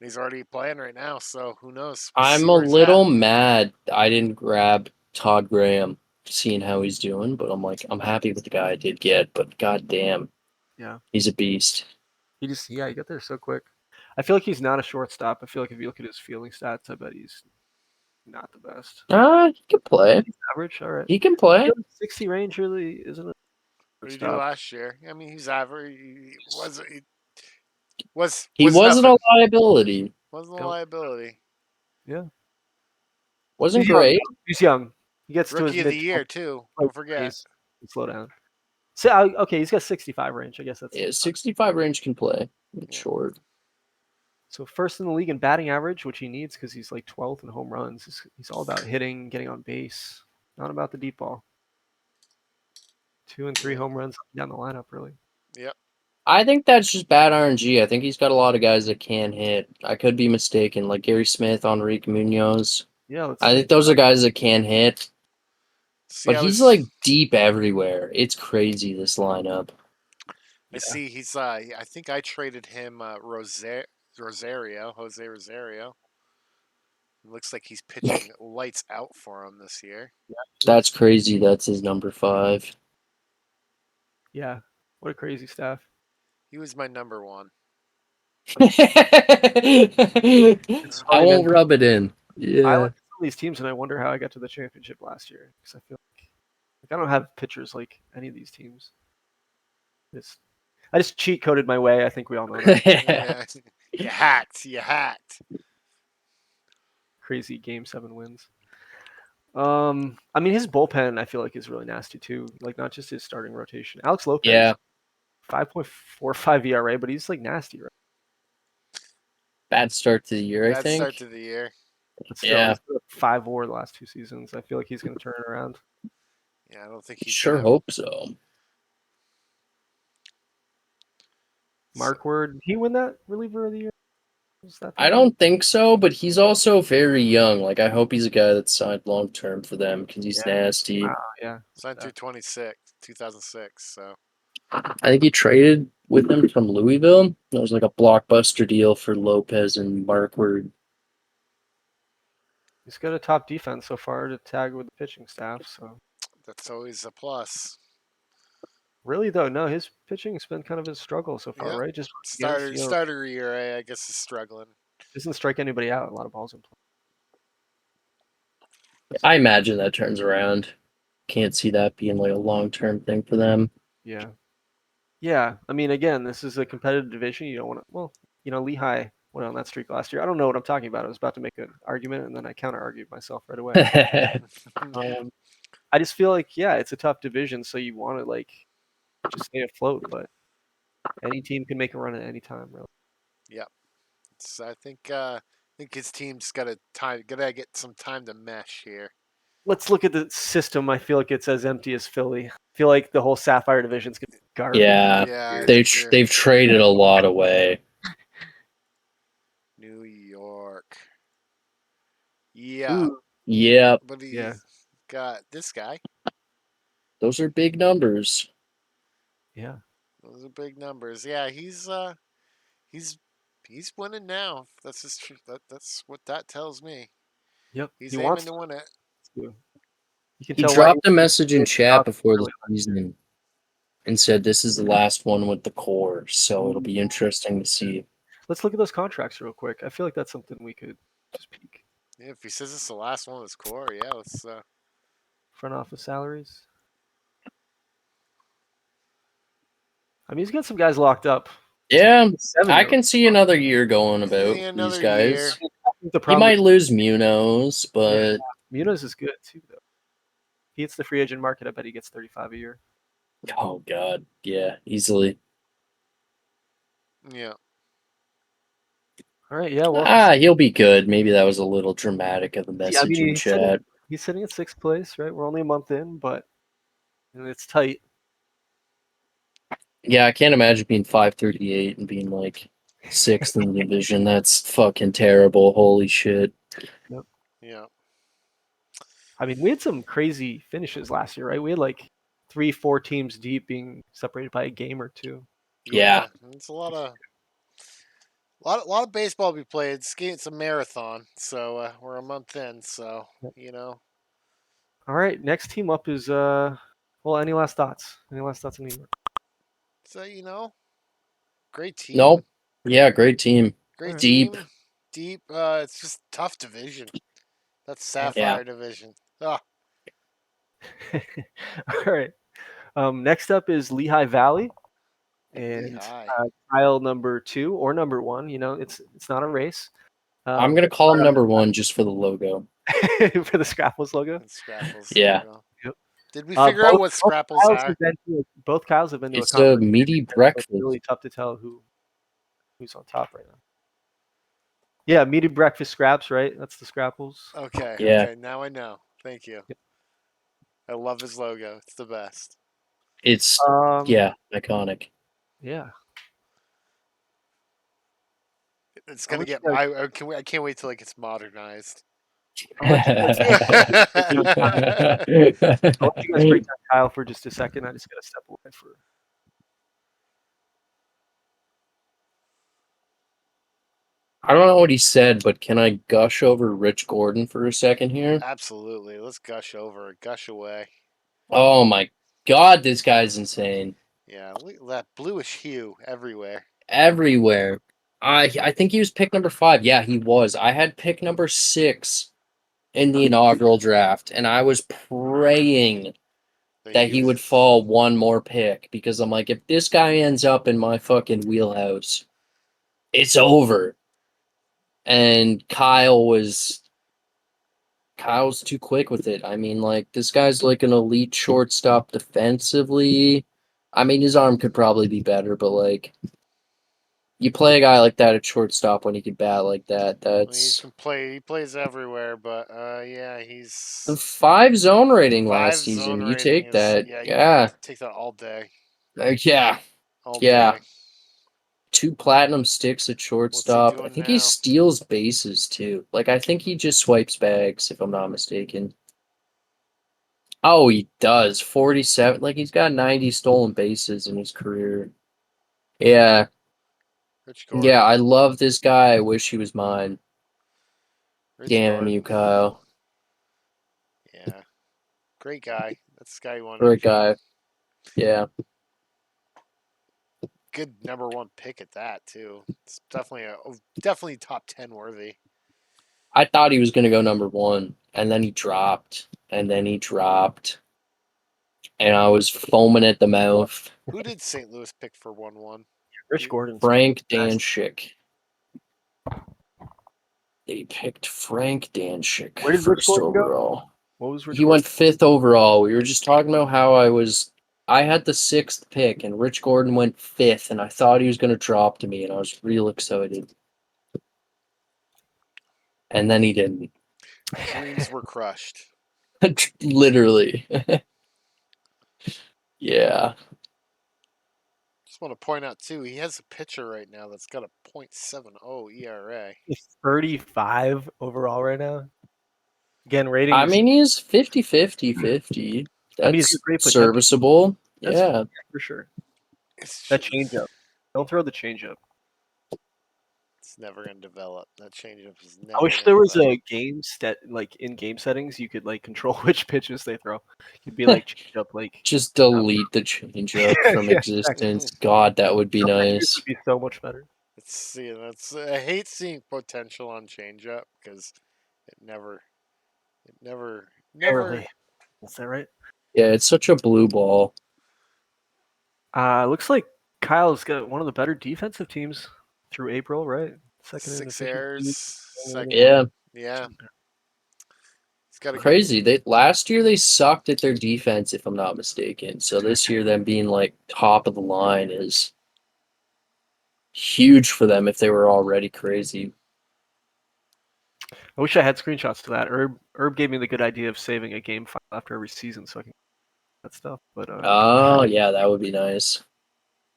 he's already playing right now. So who knows? We'll see I'm a where he's at. little mad I didn't grab Todd Graham, seeing how he's doing, but I'm happy with the guy I did get, but goddamn. Yeah. He's a beast. He got there so quick. I feel like he's not a shortstop. I feel like if you look at his fielding stats, I bet he's not the best. He can play. He's average, all right. He can play. 60 range really isn't it? What did he do last year? I mean, he's average. He was wasn't nothing. a liability. Wasn't a Nope. liability. Wasn't He's young, great. though. He's young. He gets to Rookie his of the mid- year too. like, Don't forget. he's- Slow down. So okay, he's got 65 range. I guess that's Yeah, 65 range can play. It's Yeah. short. so first in the league in batting average, which he needs because he's like 12th in home runs. He's all about hitting, getting on base, not about the deep ball. 2 and 3 home runs down the lineup, really. Yep. I think that's just bad RNG. I think he's got a lot of guys that can hit. I could be mistaken, like Gary Smith, Enrique Munoz. Yeah, let's I think those are guys that can hit, See, but I he's was. like deep everywhere. It's crazy, this lineup. I see. He's. I think I traded him. Rosario. Jose Rosario. It looks like he's pitching lights out for him this year. That's crazy. That's his number 5. Yeah, what a crazy staff. He was my number 1. I funny, man. won't rub it in. I Yeah. look at some of these teams and I wonder how I got to the championship last year because I feel like I don't have pitchers like any of these teams. I just cheat coded my way. I think we all know that. Yeah. You hacked. You hacked. Crazy Game 7 wins. I mean his bullpen I feel like is really nasty too. Like not just his starting rotation. Alex Lopez, Yeah. 5.45 ERA, but he's like nasty, right? Bad start to the year, I Bad think. start to the year. But still, Yeah. he's got 5 WAR the last 2 seasons. I feel like he's going to turn it around. Yeah, I don't think he's Sure gonna. hope so. Mark Word, did he win that reliever of the year? Was that I don't think so, but he's also very young. Like, I hope he's a guy that's signed long term for them because he's nasty. Wow, yeah. Signed through 2006. So I think he traded with him from Louisville. It was like a blockbuster deal for Lopez and Markward. He's got a top defense so far to tag with the pitching staff. So that's always a plus. really, though, no, his pitching's been kind of his struggle so far, Yeah. right? Just Starter ERA, I guess, is struggling. doesn't strike anybody out. A lot of balls in play. I imagine that turns around. Can't see that being like a long term thing for them. Yeah, yeah. I mean, again, this is a competitive division. You don't want to. Well, Lehigh went on that streak last year. I don't know what I'm talking about. I was about to make an argument, and then I counter argued myself right away. I just feel like, yeah, it's a tough division, so you want to like just stay afloat, but any team can make a run at any time, really. Yep. I think his team's gotta get some time to mesh here. Let's look at the system. I feel like it's as empty as Philly. I feel like the whole Sapphire division's gonna be garbage. Yeah, they've traded a lot away. New York. Yeah. Ooh, Yep, But he's Yeah. got this guy. those are big numbers. yeah. Those are big numbers. Yeah, he's winning now. That's just that's what that tells me. Yep. He's He aiming wants to win it. to. You can He tell dropped a message in it's chat not before the really season and said this is the last one with the core, so it'll be interesting to see. Let's look at those contracts real quick. I feel like that's something we could just peek. Yeah, if he says it's the last one of his core, yeah, let's Front office salaries. I mean, he's got some guys locked up. Yeah, 7 I year- can see another year going about Yeah, these another guys. year. I think the He problem might lose Munoz, but Munoz is good too, though. He hits the free agent market. I bet he gets 35 a year. oh god, yeah, easily. Yeah. All right, yeah. Well, He'll be good. Maybe that was a little dramatic of the yeah, I message mean, in chat. he's sitting at 6th place, right? We're only a month in, but it's tight. Yeah, I can't imagine being 538 and being like 6th in the division. That's fucking terrible. Holy shit. Yeah. I mean, we had some crazy finishes last year, right? We had like 3-4 teams deep being separated by a game or two. Yeah. It's a lot of baseball to be played. It's a marathon, so we're a month in. So All right, next team up is well, any last thoughts? Any last thoughts on New York? So great team. Nope. Yeah, great team. Great Deep. team. Deep. It's just tough division. That's Sapphire division. Ah, All right. Next up is Lehigh Valley, and Lehigh. tile number 2 or number 1. It's not a race. I'm gonna call him number 1 just for the logo. for the Scrapples logo. And Scrapples. Yeah. logo. Yep. Did we figure out what Scrapples are? Both Kyles have been to It's a conference. a meaty It's breakfast. really tough to tell who's on top right now. Yeah, meaty breakfast scraps, right? That's the Scrapples. Okay. Yeah. Okay. Now I know. Thank you. Yep. I love his logo. It's the best. It's Um, yeah, iconic. Yeah. It's I'll gonna let you get. guys- I can't wait till it gets modernized. I'll let you guys break down Kyle for just a second. I just gotta step away for. I don't know what he said, but can I gush over Rich Gordon for a second here? Absolutely. Let's gush over it. Gush away. Oh my God, this guy's insane. Yeah, look at that bluish hue everywhere. Everywhere. I think he was pick number 5. Yeah, he was. I had pick number 6 in the inaugural draft, and I was praying that he would fall one more pick because I'm like, if this guy ends up in my fucking wheelhouse, it's over. And Kyle's too quick with it. I mean, like, this guy's like an elite shortstop defensively. I mean, his arm could probably be better, but like, you play a guy like that at shortstop when he can bat like that. Well, he That's can play. He plays everywhere, but yeah, the he's 5 zone rating 5 last season. zone You rating take is that, yeah. You yeah, take that all day. yeah, All yeah. day. 2 platinum sticks at shortstop. I doing think he now? steals bases too. Like, I think he just swipes bags, if I'm not mistaken. Oh, he does. 47. Like, he's got 90 stolen bases in his career. Yeah. Rich Gordon. Yeah, I love this guy. I wish he was mine. Rich Damn Gordon. you, Kyle. Yeah, great guy. That's the guy you want. Great guy. Yeah. Good number 1 pick at that too. It's definitely top 10 worthy. I thought he was going to go number 1, and then he dropped, and then he dropped, and I was foaming at the mouth. Who did St. Louis pick for 1-1? Rich Gordon. Frank Danshik. They picked Frank Danshik Where did Rich first Gordon go? overall. What was Rich He went 5th overall. We were just talking about how I had the 6th pick, and Rich Gordon went 5th, and I thought he was going to drop to me, and I was real excited. And then he didn't. Dreams were crushed. Literally. Yeah. Just want to point out too, he has a pitcher right now that's got a .70 ERA. He's 35 overall right now. Again, rating. I mean, he's 50-50-50. I mean, he's That's got great potential. serviceable. That's- Yeah. for sure. It's That just- changeup. Don't throw the changeup. It's never going to develop. That changeup is never. I wish gonna there was develop. a game like in game settings you could like control which pitches they throw. You'd be like changeup like Just delete the changeup from Yeah, existence. God, that would be some pitches nice. would be so much better. I hate seeing potential on changeup because it never. Barely. Is that right? Yeah, it's such a blue ball. Looks like Kyle's got one of the better defensive teams through April, right? Second in 6 efficiency. errors. Second. Yeah, Yeah. He's got a crazy. Last year they sucked at their defense, if I'm not mistaken. So this year, them being like top of the line is huge for them if they were already crazy. I wish I had screenshots to that. Herb gave me the good idea of saving a game file after every season so I can that stuff. But Oh yeah, that would be nice.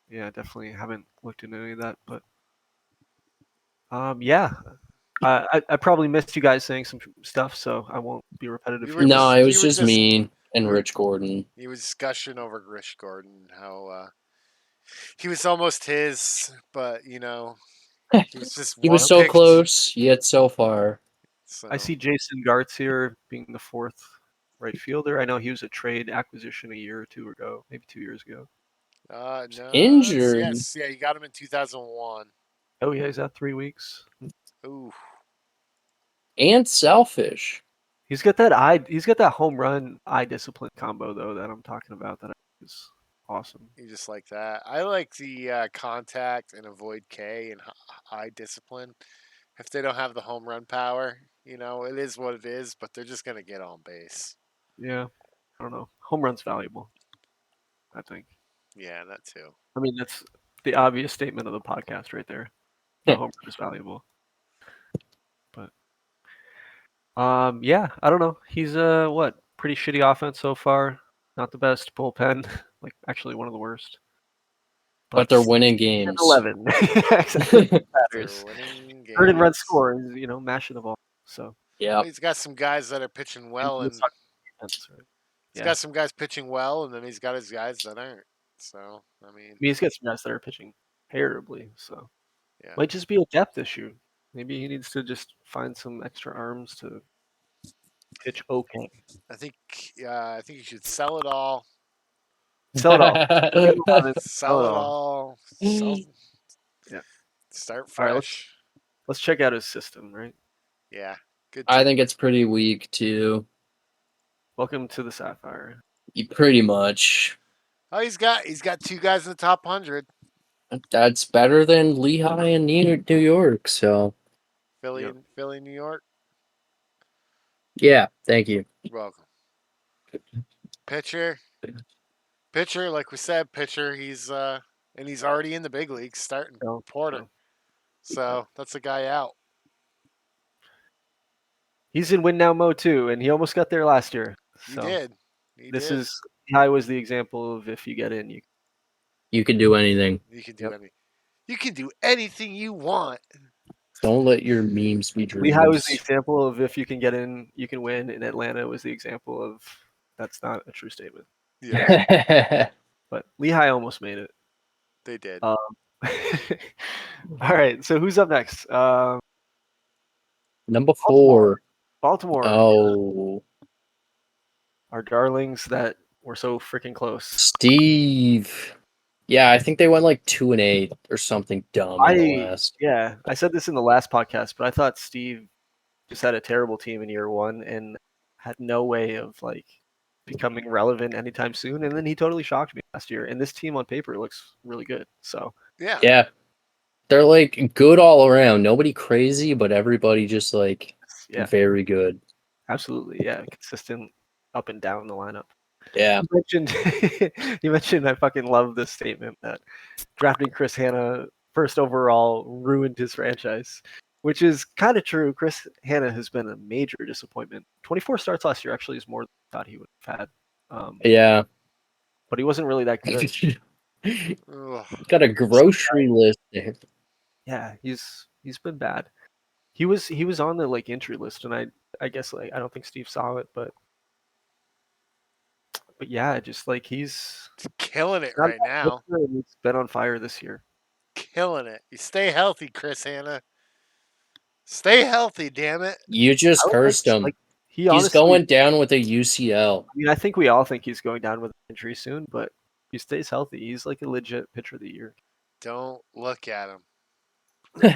yeah, definitely haven't looked into any of that. But yeah, I probably missed you guys saying some stuff, so I won't be repetitive. You here. were No, just- it was you were just just- me and you were- Rich Gordon. He was gushing over Rich Gordon, how he was almost his, but he was just. He was one so picked, close, yet so far. I see Jason Gartz here being the 4th right fielder. I know he was a trade acquisition a year or 2 ago, maybe 2 years ago. No, Injured. Yes, yeah, you got him in 2001. Oh yeah, he's out 3 weeks. Ooh, And selfish. He's got that home run eye discipline combo though that I'm talking about that is awesome. you just like that. I like the contact and avoid K and high discipline. If they don't have the home run power, it is what it is. But they're just gonna get on base. Yeah, I don't know. Home run's valuable, I think. Yeah, that too. I mean, that's the obvious statement of the podcast right there. The home run is valuable. But yeah, I don't know. He's pretty shitty offense so far. Not the best bullpen. Like actually one of the worst. But they're winning games. 11. Exactly. They're Matters. winning game. Third and run It's- score is mashing the ball. So Yeah. He's got some guys that are pitching well, and let's talk defense, right? he's Yeah. got some guys pitching well, and then he's got his guys that aren't. So I mean, I mean, he's got some guys that are pitching terribly, so yeah. might just be a depth issue. Maybe he needs to just find some extra arms to pitch okay. I think you should sell it all. Sell it all. Sell it all. Sell, Yeah. start All right, fresh. let's check out his system, right? Yeah. Good. I team. think it's pretty weak too. Welcome to the Sapphire. Pretty much. Oh, he's got 2 guys in the top 100. That's better than Lehigh and New York. So Philly, Yep. Philly, New York. yeah, thank you. You're welcome. Pitcher, like we said, pitcher. He's and he's already in the big leagues, starting No, Porter. no. So that's a guy out. He's in win now mode too, and he almost got there last year. He So did. this is Lehigh was the example of if you get in, You can do anything. You can do Yep. You can do anything you want. Don't let your memes be dreams. Lehigh was the example of if you can get in, you can win, and Atlanta was the example of that's not a true statement. Yeah, But Lehigh almost made it. they did. All right, so who's up next? Number 4. Baltimore, Oh, our darlings that were so freaking close. Steve. Yeah, I think they went like 2-8 or something dumb in the last. Yeah, I said this in the last podcast, but I thought Steve just had a terrible team in year 1 and had no way of like becoming relevant anytime soon. And then he totally shocked me last year. And this team on paper looks really good. So Yeah. Yeah, they're like good all around. Nobody crazy, but everybody just like yeah, very good. absolutely. Yeah, consistent up and down the lineup. Yeah, You mentioned I fucking love this statement that drafting Chris Hanna first overall ruined his franchise, which is kind of true. Chris Hanna has been a major disappointment. 24 starts last year actually is more than I thought he would have had. yeah. But he wasn't really that good. Ugh. Got a grocery list there. Yeah, he's been bad. He was on the like injury list, and I guess like I don't think Steve saw it, but yeah, just like he's Killing it not right that now. good, and he's been on fire this year. Killing it. You stay healthy, Chris Hanna. Stay healthy, damn it. You just I would cursed like- him. like, He's honestly, going down with a UCL. I mean, I think we all think he's going down with an injury soon, but if he stays healthy, he's like a legit pitcher of the year. Don't look at him.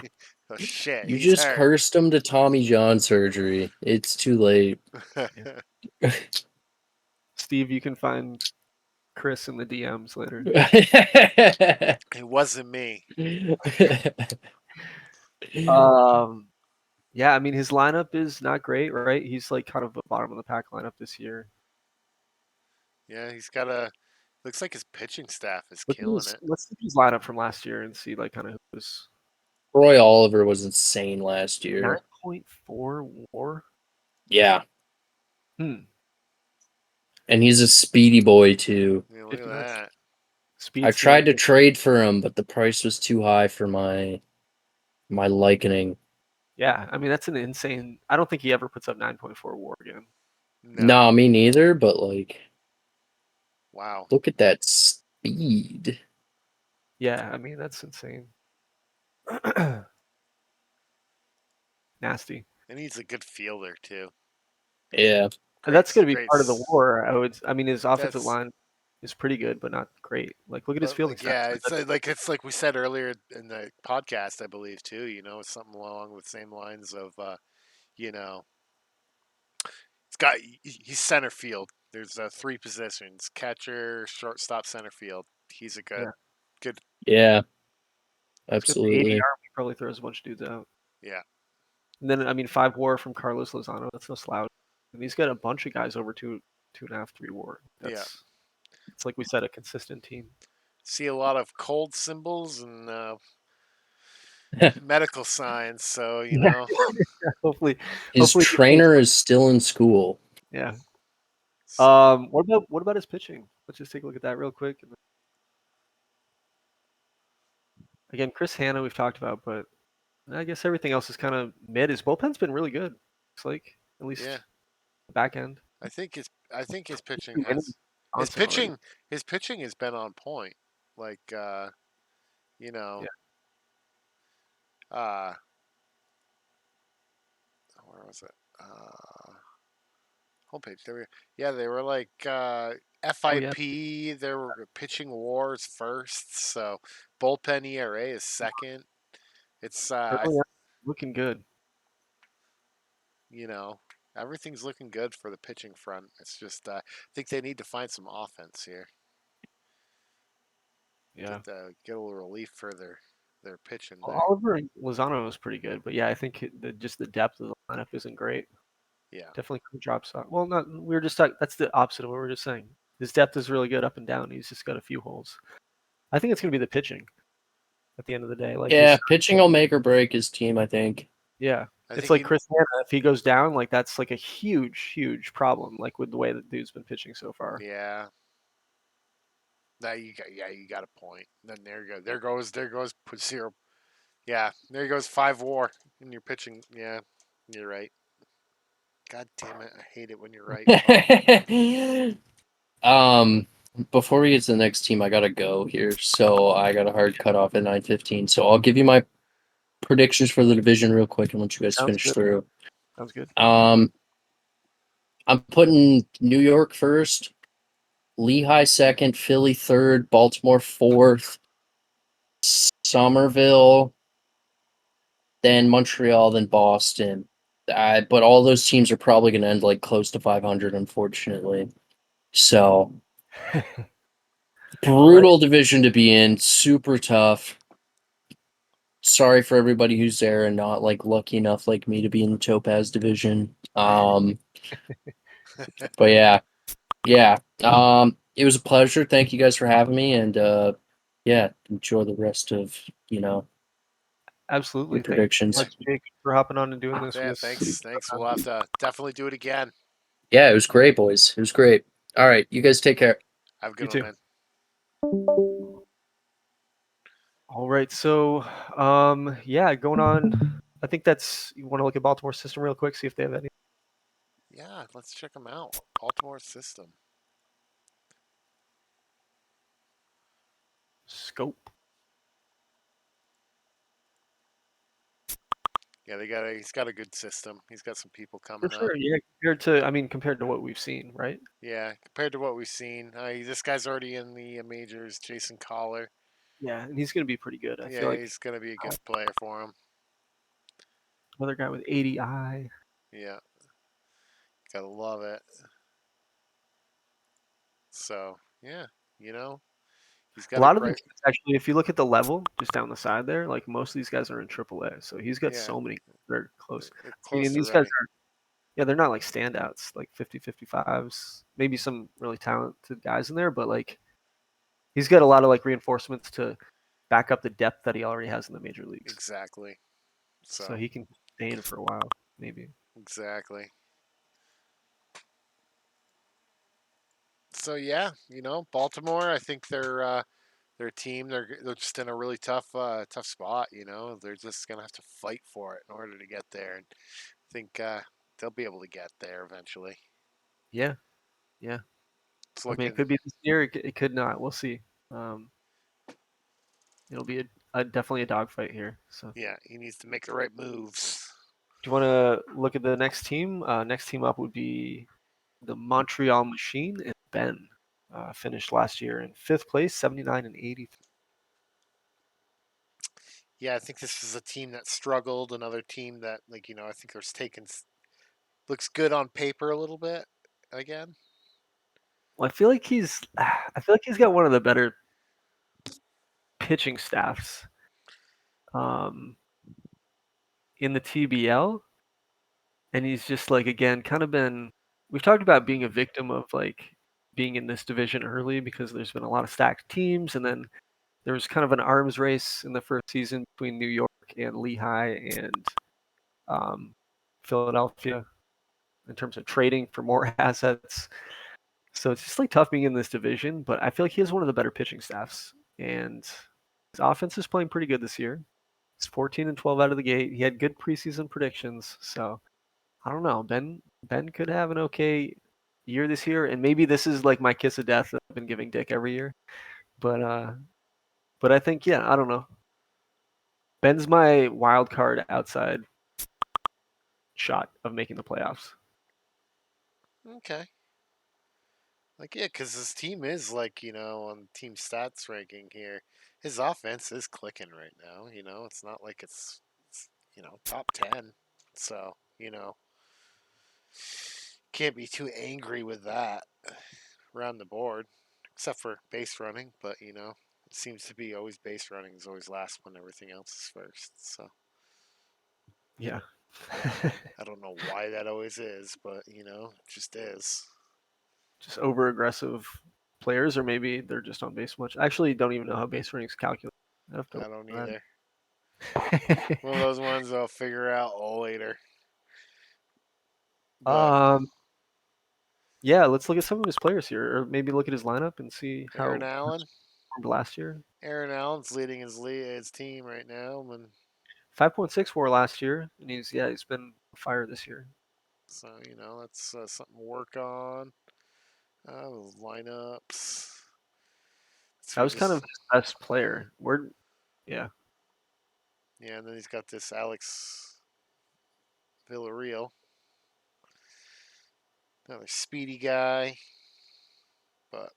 Oh shit. You he's just hurt. cursed him to Tommy John surgery. It's too late. Steve, you can find Chris in the DMs later. It wasn't me. Yeah, I mean his lineup is not great, right? He's like kind of a bottom of the pack lineup this year. Yeah, he's got a. Looks like his pitching staff is Let's killing see it. let's see his lineup from last year and see like kind of who was Roy Oliver was insane last year. 9.4 WAR. Yeah, Hmm. and he's a speedy boy too. Yeah, look at 59. that. Speed I tried to skating. trade for him, but the price was too high for my likening. Yeah, I mean that's an insane. I don't think he ever puts up 9.4 WAR again. No. Nah, me neither. But like, Wow. look at that speed. Yeah, I mean that's insane. Nasty. And he's a good fielder too. Yeah, And that's going to be Great part of the s- war. I mean, his offensive That's- line is pretty good, but not great. Like, look at his But, fielding like, yeah, stats. it's like we said earlier in the podcast, I believe too. You know, it's something along the same lines of, you know, he's center field. There's 3 positions: catcher, shortstop, center field. He's a good. yeah, He's got the 80 absolutely. arm. He probably throws a bunch of dudes out. Yeah. And then, I mean, 5 WAR from Carlos Lozano. That's no slouch. And he's got a bunch of guys over 2.5, 3 WAR. That's, it's like we said, a consistent team. See a lot of cold symbols and medical signs. So you Yeah. know, Hopefully, His hopefully- trainer is still in school. yeah. so- What about his pitching? Let's just take a look at that real quick. Again, Chris Hanna we've talked about, but I guess everything else is kind of mid. His bullpen's been really good. Looks like at least Yeah, the back end. I think his pitching Been winning has his constant already. pitching has been on point. Like you know, Yeah. uh where was it? Homepage. They were like Oh yeah. FIP. There were pitching wars first, so bullpen ERA is second. It's Oh yeah. Looking good. you know everything's looking good for the pitching front. It's just I think they need to find some offense here. Yeah. Get a little relief for their pitching there. Oliver Lozano was pretty good, but yeah, I think just the depth of the lineup isn't great. Yeah, Definitely could drop stock. Well, not we were just talking. That's the opposite of what we were just saying. His depth is really good up and down. He's just got a few holes. I think it's going to be the pitching at the end of the day. Like Yeah, pitching will make or break his team, I think. yeah, I it's think like Chris Hanna. If he goes down, like that's like a huge problem. Like with the way that dude's been pitching so far. Yeah. Now you got a point. Then there goes zero. Yeah, there goes 5 WAR in your pitching. Yeah, you're right. God damn it, I hate it when you're right. Before we get to the next team, I gotta go here. So I got a hard cutoff at 9:15. So I'll give you my predictions for the division real quick and let you guys Sounds finish good. through. Sounds good. I'm putting New York first, Lehigh second, Philly third, Baltimore fourth, Somerville, then Montreal, then Boston. But all those teams are probably going to end like close to 500, unfortunately. So brutal division to be in, super tough. Sorry for everybody who's there and not like lucky enough like me to be in the Topaz division. But yeah. It was a pleasure. Thank you guys for having me, and yeah, enjoy the rest of Absolutely. your Thank you predictions. so much, Jake, for hopping on and doing this Yeah, with us. thanks. We'll have to definitely do it again. Yeah, it was great, boys. It was great. All right, you guys take care. Have a You good one, too. man. All right. So, yeah, going on. I think that's you want to look at Baltimore system real quick, see if they have any Yeah, let's check them out. Baltimore system. scope. Yeah, he's got a good system. He's got some people For coming up. sure. Yeah, compared to what we've seen, right? Yeah, compared to what we've seen, this guy's already in the majors. Jason Collar. Yeah, and he's going to be pretty good. I feel Yeah, like he's gonna be a good player for him. another guy with 80i. Yeah, gotta love it. So yeah, he's A got a lot of the great. teams, actually, if you look at the level just down the side there, like most of these guys are in AAA. So he's got Yeah, so many that are close. they're I mean, close these guys already. are, yeah, they're not like standouts, like 50-55s, maybe some really talented guys in there, but like he's got a lot of like reinforcements to back up the depth that he already has in the major leagues. Exactly. So So he can stay in for a while, maybe. exactly. So yeah, Baltimore. I think their team. They're just in a really tough spot. They're just gonna have to fight for it in order to get there. And I think they'll be able to get there eventually. Yeah, yeah. It's I mean, it looking. could be this year. It could not. We'll see. Um, it'll be definitely a dogfight here. So, do Yeah, he needs to make the right moves. you want to look at the next team? Next team up would be the Montreal Machine, and Ben finished last year in 5th place, 79 and 80. Yeah, I think this is a team that struggled. Another team that, I think there's taken looks good on paper a little bit again. Well, I feel like he's got one of the better pitching staffs um, in the TBL, and he's just like again kind of been. We've talked about being a victim of like being in this division early because there's been a lot of stacked teams, and then there was kind of an arms race in the first season between New York and Lehigh and um, Philadelphia in terms of trading for more assets. So it's just like tough being in this division, but I feel like he has one of the better pitching staffs, and his offense is playing pretty good this year. It's 14-12 out of the gate. He had good preseason predictions, so I don't know. Ben could have an okay year this year, and maybe this is like my kiss of death that I've been giving Dick every year. But I think I don't know. Ben's my wild card outside shot of making the playoffs. Okay. Like, yeah, because his team is like, on team stats ranking here, his offense is clicking right now. It's not like it's top 10. So, can't be too angry with that around the board, except for base running. But, it seems to be always base running is always last when everything else is first. So, Yeah. I don't know why that always is, but, it just is. Just over aggressive players, or maybe they're just on base much. I actually don't even know how base running is calculated. I have to I don't learn either. that. One of those ones I'll figure out later. But Yeah, let's look at some of his players here, or maybe look at his lineup and see how Aaron he Allen, performed last year. Aaron Allen's leading his team right now, and 5.6 WAR last year, and he's been on fire this year. so that's something to work on. Lineups. That was kind of his best player. Yeah, Yeah, and then he's got this Alex Villarreal, another speedy guy, but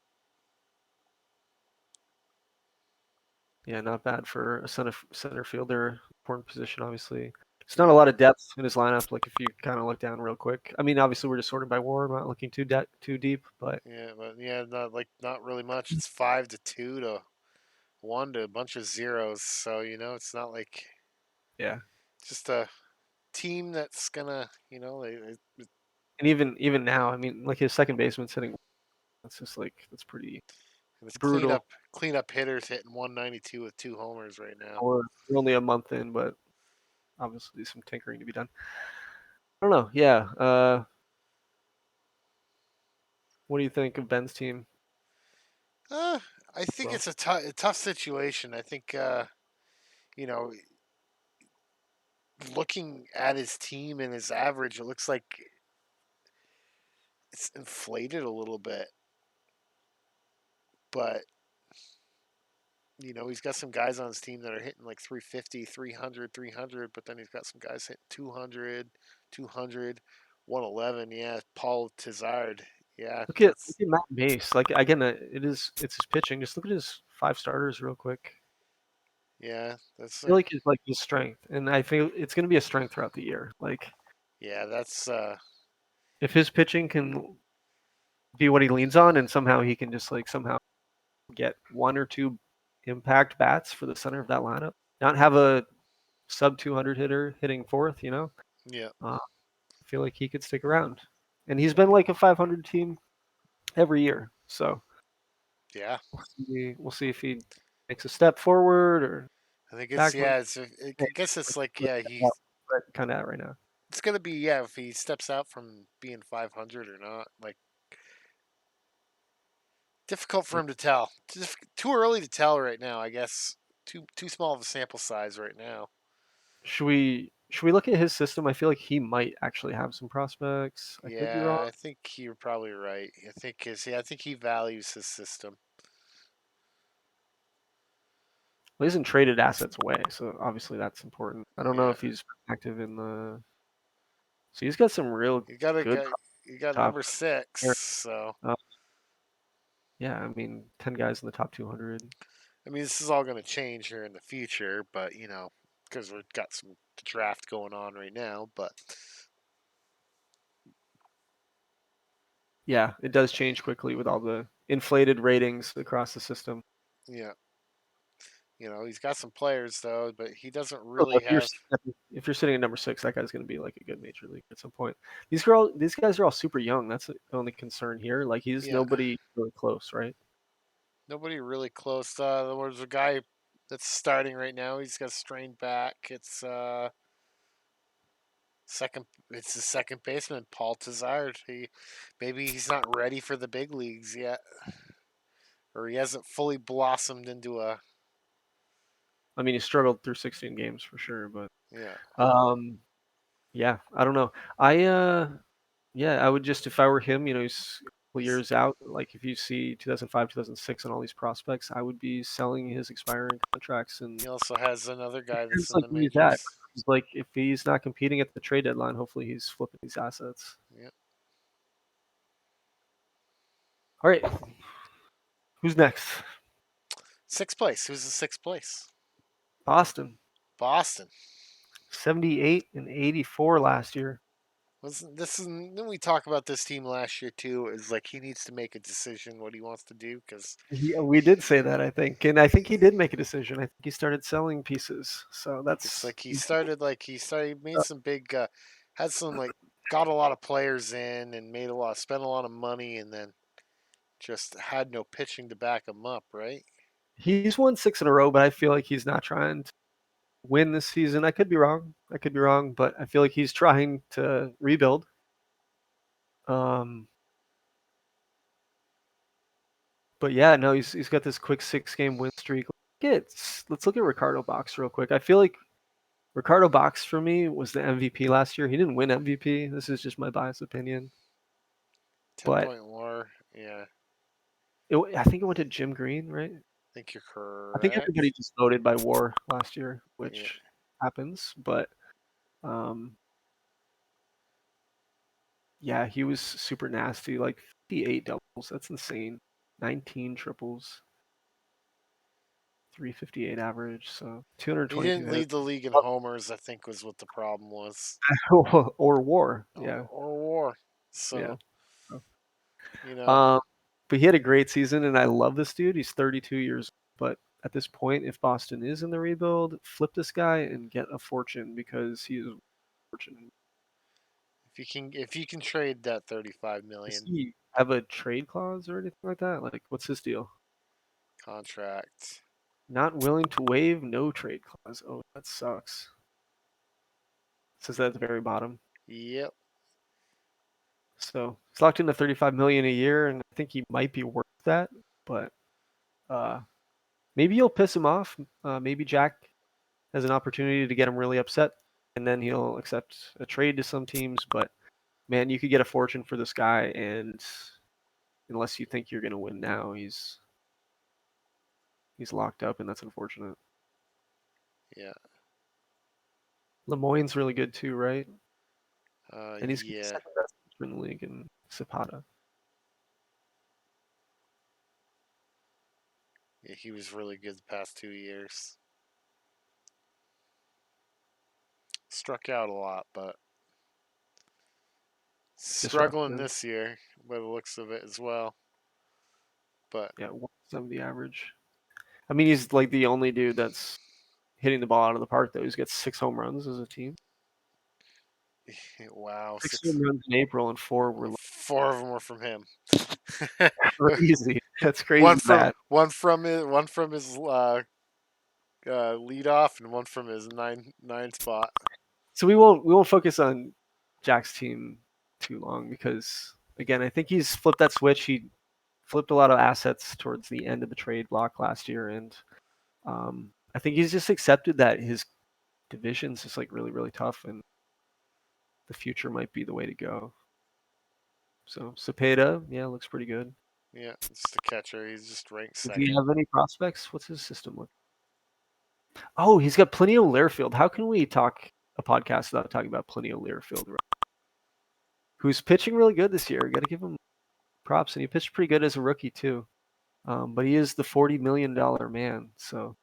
yeah, not bad for a center fielder. Important position, obviously. It's not a lot of depth in his lineup. Like if you kind of look down real quick. I mean, obviously we're just sorted by WAR. I'm not looking too deep, but not really much. It's 5-2 to 1 to a bunch of zeros. So it's not like yeah. just a team that's gonna And even now, I mean, like his second baseman's hitting. That's just like that's pretty it's brutal. cleanup hitters hitting 192 with 2 homers right now. We're only a month in, but obviously some tinkering to be done. I don't know. Yeah. What do you think of Ben's team? I think Well, it's a tough situation. I think you know, looking at his team and his average, it looks like it's inflated a little bit. But he's got some guys on his team that are hitting like 350, 300, 300, but then he's got some guys hitting 200, 200, 111. Yeah, Paul Tizard. Yeah, look at Matt Mace. Like again, it's his pitching. Just look at his 5 starters real quick. that's I feel like his strength, and I feel it's going to be a strength throughout the year. Like that's if his pitching can be what he leans on, and somehow he can just like somehow get 1 or 2 impact bats for the center of that lineup, not have a sub 200 hitter hitting fourth. yeah. I feel like he could stick around, and he's been like a 500 team every year. So Yeah. we'll see if he makes a step forward or I think it's backward. I guess it's like he's Kind of at right now. it's gonna be if he steps out from being 500 or not. Like difficult for him to tell. Too early to tell right now. I guess too small of a sample size right now. Should we look at his system? I feel like he might actually have some prospects. I could be Yeah, wrong. I think you're probably right. I think he values his system. Well, he hasn't traded assets away, so obviously that's important. I don't know Yeah, if he's active in the. So he's got some real you got a good guy. You got top. number 6. Here. So Yeah, I mean, 10 guys in the top 200. I mean, this is all going to change here in the future, but because we've got some draft going on right now. But Yeah, it does change quickly with all the inflated ratings across the system. yeah, he's got some players though, but he doesn't Oh, really have. If you're sitting at number 6, that guy's going to be like a good major league at some point. These guys are all super young. That's the only concern here. Like he's Yeah, nobody really close, right? nobody really close. There's a guy that's starting right now. He's got a strained back. It's second. It's the second baseman, Paul Tizard. Maybe he's not ready for the big leagues yet, or he hasn't fully blossomed into a I mean, he struggled through 16 games for sure, but Yeah. yeah, I don't know. Yeah, I would just if I were him, he's a couple years out. Like if you see 2005, 2006, and all these prospects, I would be selling his expiring contracts and He also has another guy that's depends in like the where he's at. majors. He's like if he's not competing at the trade deadline, hopefully he's flipping these assets. Yeah. All right, who's next? Sixth place. Who's the sixth place? Boston, Boston. 78 and 84 last year. Didn't we talk about this team last year too? Is like he needs to make a decision what he wants to do because We did say that, I think, and I think he did make a decision. I think he started selling pieces, so it's that's like he made some big had some like got a lot of players in and spent a lot of money and then just had no pitching to back him up, right? he's won 6 in a row, but I feel like he's not trying to win this season. I could be wrong. But I feel like he's trying to rebuild. But yeah, no, he's got this quick 6 game win streak. Let's look at Ricardo Box real quick. I feel like Ricardo Box for me was the MVP last year. He didn't win MVP. This is just my biased opinion. 10-point war. Yeah, I think it went to Jim Green, right? I think you're I think correct. everybody just voted by WAR last year, Yeah. which happens. But yeah, he was super nasty. Like 58 doubles. That's insane. 19 triples. 358 average. So He 222 didn't lead hits. the league in homers, I think was what the problem was. Or WAR. Yeah. Or war. Yeah. So, So, you know, but he had a great season, and I love this dude. He's 32 years, but at this point, if Boston is in the rebuild, flip this guy and get a fortune because he is fortune. if you can trade that 35 Does million he have a trade clause or anything like that? Like, what's his deal? contract. Not willing to waive, no trade clause. Oh, that sucks. It says that at the very bottom. Yep. So he's locked into 35 million a year, and I think he might be worth that. But maybe you'll piss him off. Maybe Jack has an opportunity to get him really upset, and then he'll accept a trade to some teams. But man, you could get a fortune for this guy, and unless you think you're going to win now, he's locked up, and that's unfortunate. Yeah. Lemoyne's really good too, right? And he's Yeah. second best in the league in Zapata. Yeah, he was really good the past 2 years. Struck out a lot, but struggling Disruptive. this year by the looks of it as well. But Yeah, 170 average. I mean, he's like the only dude that's hitting the ball out of the park, though. He's got 6 home runs as a team. wow, 6 home runs in April, and 4 were 4 of them were from him. crazy. That's crazy. one from bad. one from his lead off and one from his nine spot. So we won't focus on Jack's team too long because again, I think he's flipped that switch. He flipped a lot of assets towards the end of the trade block last year, and I think he's just accepted that his division's just like really really tough, and the future might be the way to go. So Cepeda, yeah, looks pretty good. Yeah, just a catcher. He's just ranked Does second. he have any prospects? What's his system look? Oh, he's got Plinio Learfield. How can we talk a podcast without talking about Plinio Learfield, who's pitching really good this year? Got to give him props, and he pitched pretty good as a rookie too. But he is the $40 million man, so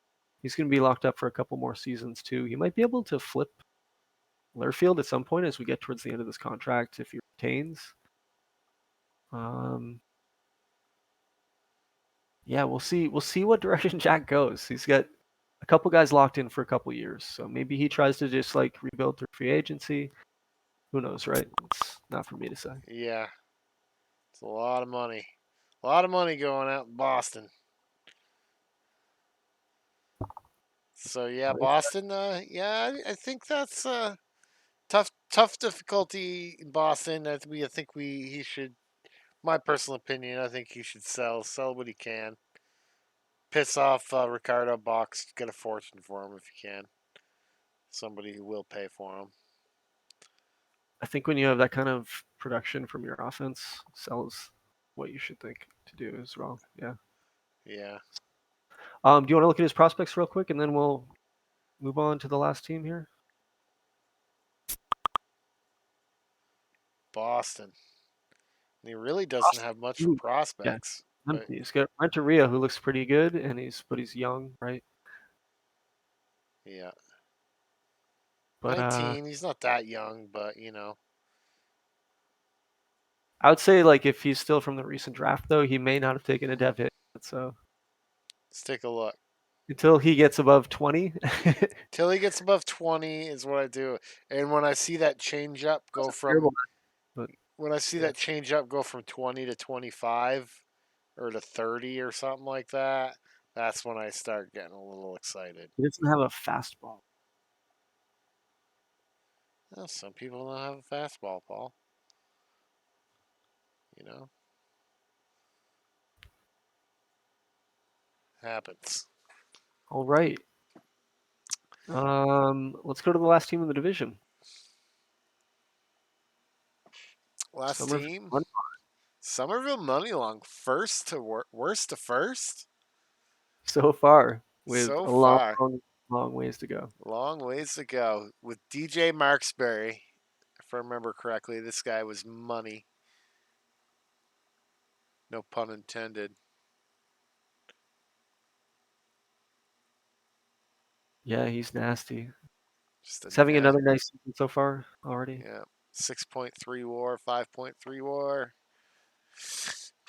he's going to be locked up for a couple more seasons too. He might be able to flip Learfield at some point as we get towards the end of this contract if he retains. Yeah, we'll see. We'll see what direction Jack goes. He's got a couple guys locked in for a couple years, so maybe he tries to just like rebuild through free agency. Who knows, right? It's not for me to say. Yeah, it's a lot of money. A lot of money going out in Boston. So yeah, Boston. Yeah, I think that's tough difficulty in Boston. I think he should. My personal opinion, I think he should sell what he can. piss off Ricardo Box. Get a fortune for him if you can. Somebody who will pay for him. I think when you have that kind of production from your offense, sells what you should think to do as well. Yeah. Yeah. Do you want to look at his prospects real quick, and then we'll move on to the last team here? Boston. And he really doesn't have much for Ooh, prospects. Yeah, But empty. He's got Renteria, who looks pretty good, and he's young, right? yeah. But 19. He's not that young, but you know. I would say like if he's still from the recent draft, though, he may not have taken a dev hit. So Let's take a look. until he gets above 20, Till he gets above 20 is what I do. And when I see that change up go terrible. from But when I see yeah. that change up go from 20 to 25 or to 30 or something like that, that's when I start getting a little excited. He doesn't have a fastball. Well, some people don't have a fastball, Paul. You know, happens. All right. Let's go to the last team in the division. Last Somerville team, Money- Somerville Moneylong, first to worst to first. so far with So a long, far, long ways to go. long ways to go with DJ Marksberry. If I remember correctly, this guy was money. No pun intended. Yeah, he's nasty. Just He's a having net. another nice season so far already. Yeah. 6.3 war, 5.3 war.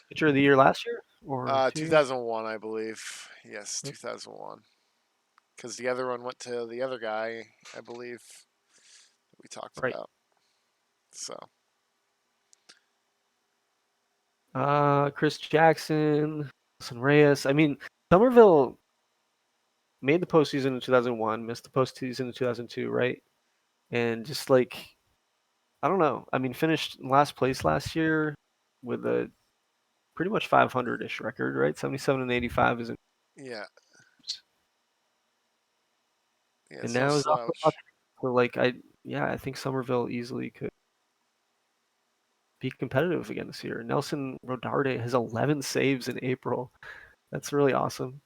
Pitcher of the year last year or 2 years? 2001, I believe. Yes, 2001. Because the other one went to the other guy, I believe, that we talked Right. about. So, Chris Jackson, Wilson Reyes. I mean, Somerville made the postseason in 2001, missed the postseason in 2002, right? And just like, I don't know. I mean, finished in last place last year with a pretty much 500-ish record, right? 77 and 85 isn't. yeah. Yeah, And it's no now is off the slouch. hot streak. So like I think Somerville easily could be competitive again this year. Nelson Rodarte has 11 saves in April. That's really awesome.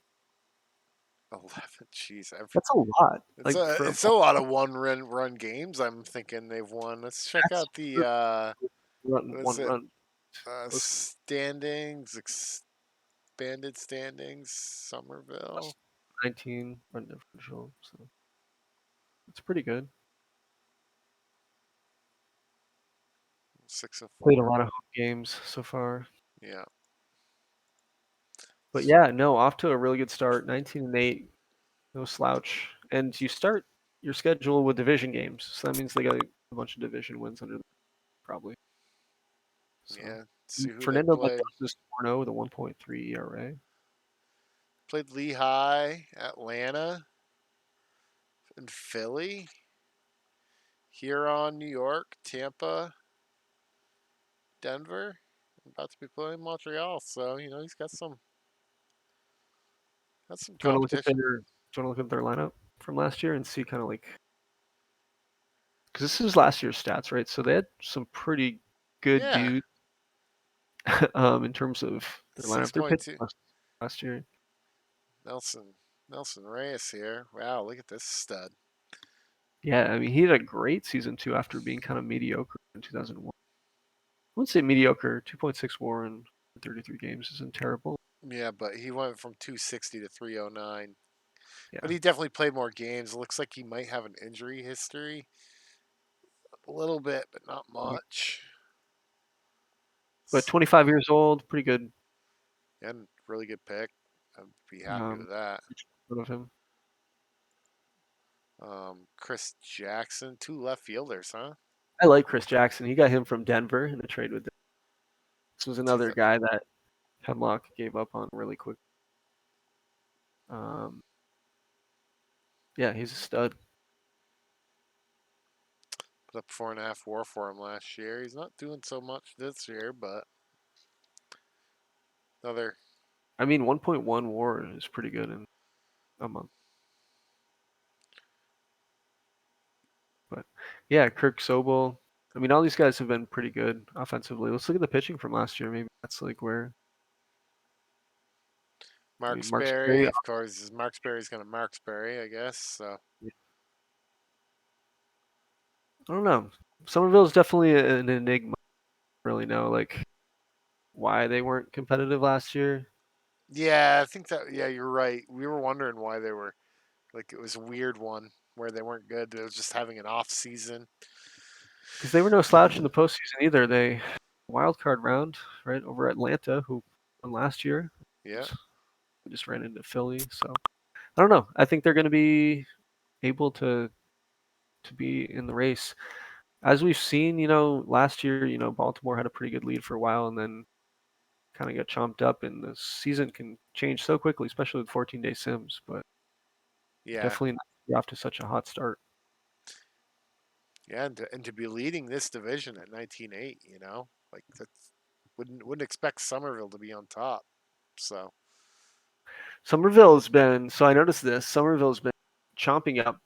11. Jeez. That's a lot. Like for It's a lot of one run games. I'm thinking they've won. Let's check that's out the what is one it? run. Standings, expanded standings, Somerville. 19 run differential. So it's pretty good. 6 and Played a 4. lot of home games so far. Yeah. But yeah, no, off to a really good start. 19 and 8, no slouch. And you start your schedule with division games. So that means they got a bunch of division wins under them, probably. So Yeah. See who they Fernando played. Mendoza is 4-0 with a 1.3 ERA. Played Lehigh, Atlanta, and Philly. Huron, New York, Tampa, Denver. About to be playing Montreal, so you know he's got some Do you want to look at competition. their lineup from last year and see kind of like, because this is last year's stats, right? So they had some pretty good Yeah, dudes in terms of their lineup. Their pitch 6.2. last year. Nelson Reyes here. Wow, look at this stud. Yeah, I mean he had a great season too after being kind of mediocre in 2001. I wouldn't say mediocre. 2.6 WAR in 33 games isn't terrible. Yeah, but he went from 260 to 309. Yeah, But he definitely played more games. Looks like he might have an injury history. A little bit, but not much. but 25 years old, pretty good. And really good pick. I'd be happy with that. Of him. Chris Jackson, 2 left fielders, huh? I like Chris Jackson. He got him from Denver in a trade with them. This was another Two- guy that Hemlock gave up on really quick. Yeah, he's a stud. Put up 4.5 WAR for him last year. He's not doing so much this year, but another I mean, 1.1 WAR is pretty good in a month. But yeah, Kirk Sobel. I mean, all these guys have been pretty good offensively. Let's look at the pitching from last year. Maybe that's like where. I Mark mean, Mark Sperry. Sperry, of course. Mark Sperry's going to Mark Sperry, I guess. So I don't know. Somerville's definitely an enigma. I don't really know like why they weren't competitive last year. yeah, I think that. Yeah, you're right. We were wondering why they were like it was a weird one where they weren't good. It was just having an off season. Because they were no slouch in the postseason either. They wild card round right over Atlanta, who won last year. Yeah, We just ran into Philly, so I don't know. I think they're going to be able to be in the race. As we've seen, last year, Baltimore had a pretty good lead for a while and then kind of got chomped up, and the season can change so quickly, especially with 14-day sims. But yeah, definitely not to be off to such a hot start. yeah, and to be leading this division at 19-8, like that wouldn't expect Somerville to be on top. So Somerville's been so I noticed this. Somerville's been chomping up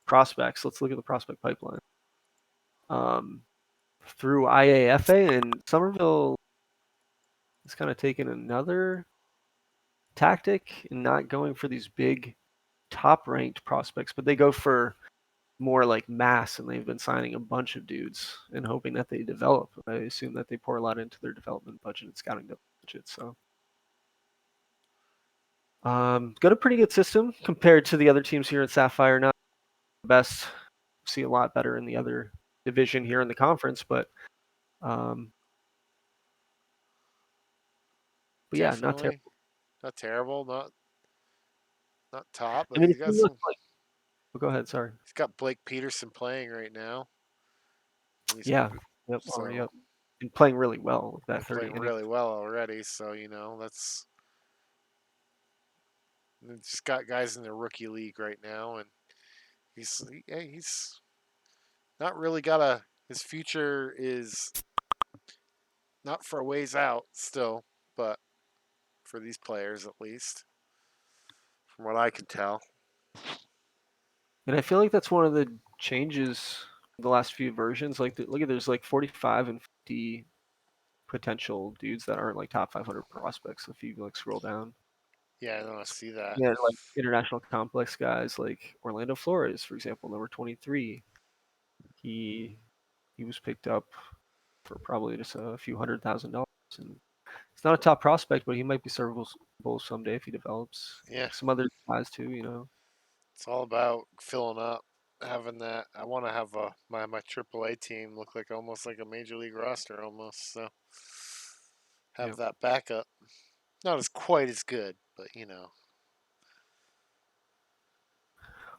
prospects. Let's look at the prospect pipeline. Through IAFA, and Somerville has kind of taken another tactic in not going for these big top ranked prospects, but they go for more like mass, and they've been signing a bunch of dudes and hoping that they develop. I assume that they pour a lot into their development budget and scouting budget. So got a pretty good system compared to the other teams here at Sapphire. Not the best. See a lot better in the other division here in the conference, but um, yeah, not terrible. definitely not terrible, not top, I but mean, he's if got you look some. like, oh, go ahead. Sorry. He's got Blake Peterson playing right now. He's Yeah. Yep. Already so up and playing really well with that and 30 playing innings. really well already. So that's it's just got guys in the rookie league right now, and he's not really got a. His future is not for a ways out still, but for these players at least, from what I can tell. And I feel like that's one of the changes in the last few versions. Like, look at there's like 45 and 50 potential dudes that aren't like top 500 prospects. If you like scroll down, Yeah, I don't see that. yeah, like international complex guys like Orlando Flores, for example, number 23. He he was picked up for probably just a few $100,000, and it's not a top prospect, but he might be serviceable someday if he develops. Yeah, Some other guys too. it's all about filling up, having that. I want to have my AAA team look like almost like a major league roster almost. So Yeah. have that backup. Not as quite as good, but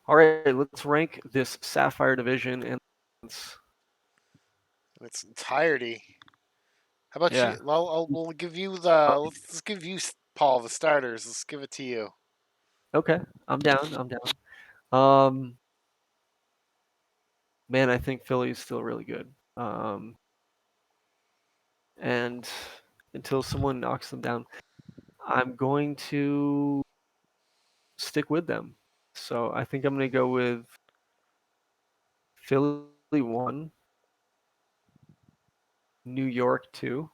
All right, let's rank this Sapphire division and in its entirety. How about yeah. you? We'll give you the. Let's give you Paul the starters. Let's give it to you. Okay, I'm down. I'm down. Um, man, I think Philly is still really good. And until someone knocks them down, I'm going to stick with them. So I think I'm going to go with Philly 1, New York 2,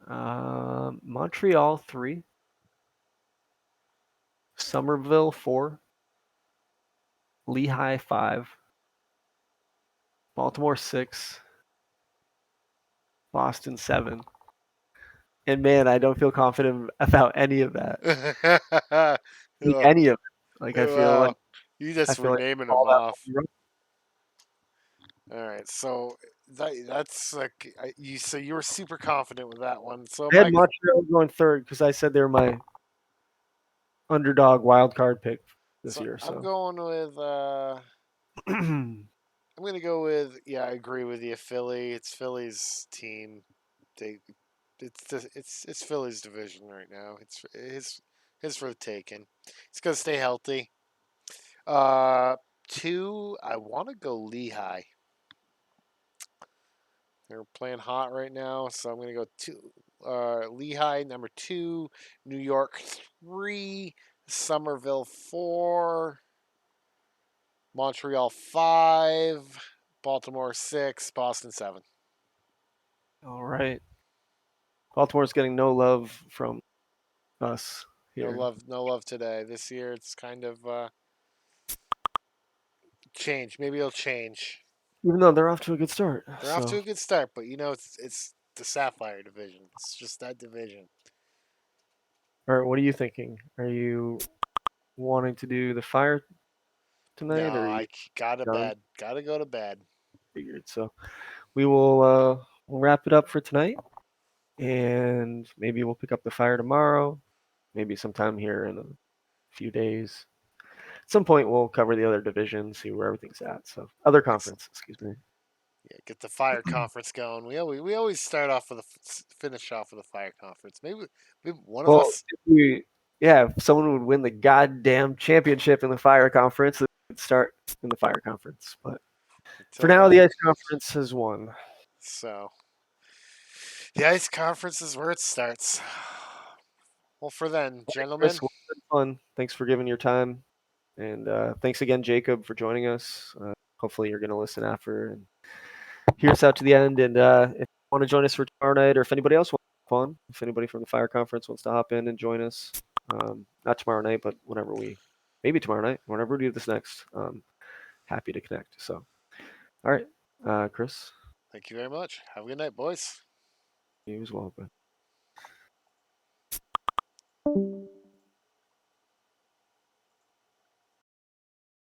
Montreal 3, Somerville 4, Lehigh 5, Baltimore 6, Boston 7. And man, I don't feel confident about any of that. Oh, Any of it. Like wow, you I just feel were like naming them all that off. will be wrong. All right, so that's like So you were super confident with that one. So I had my Montreal going third because I said they were my underdog wild card pick this so year. I'm So going with. I'm gonna go with. Yeah, I agree with you. Philly. It's Philly's team. They. It's Philly's division right now. It's his for the taking. He's gonna stay healthy. Uh, two. I want to go Lehigh. They're playing hot right now, so I'm going to go Lehigh number 2, New York 3, Somerville 4, Montreal 5, Baltimore 6, Boston 7. All right. Baltimore's getting no love from us here. No love today. This year it's kind of change. Maybe it'll change. Even though they're off to a good start. They're off to a good start, but it's the Sapphire division. It's just that division. All right, what are you thinking? Are you wanting to do the Fire tonight, No, or are I you gotta done? bed. Gotta go to bed. Figured? So we will we'll wrap it up for tonight, and maybe we'll pick up the Fire tomorrow. Maybe sometime here in a few days. At some point, we'll cover the other division, see where everything's at. So other conference, excuse me. Yeah, get the Fire conference going. We always start off with finish off with a Fire conference. Maybe one of Well, us. if someone would win the goddamn championship in the Fire Conference, it would start in the Fire Conference. But for Until now, the then. Ice Conference has won. So the Ice Conference is where it starts. Well, for then, gentlemen. Chris, well, it's been fun. Thanks for giving your time, and thanks again, Jacob, for joining us. Hopefully, you're going to listen after and hear us out to the end. And if you want to join us for tomorrow night, or if anybody else wants to have fun, if anybody from the Fire Conference wants to hop in and join us, not tomorrow night, but maybe tomorrow night, whenever we do this next, happy to connect. So, all right, Chris, Thank you very much. Have a good night, boys. you as well. Bud.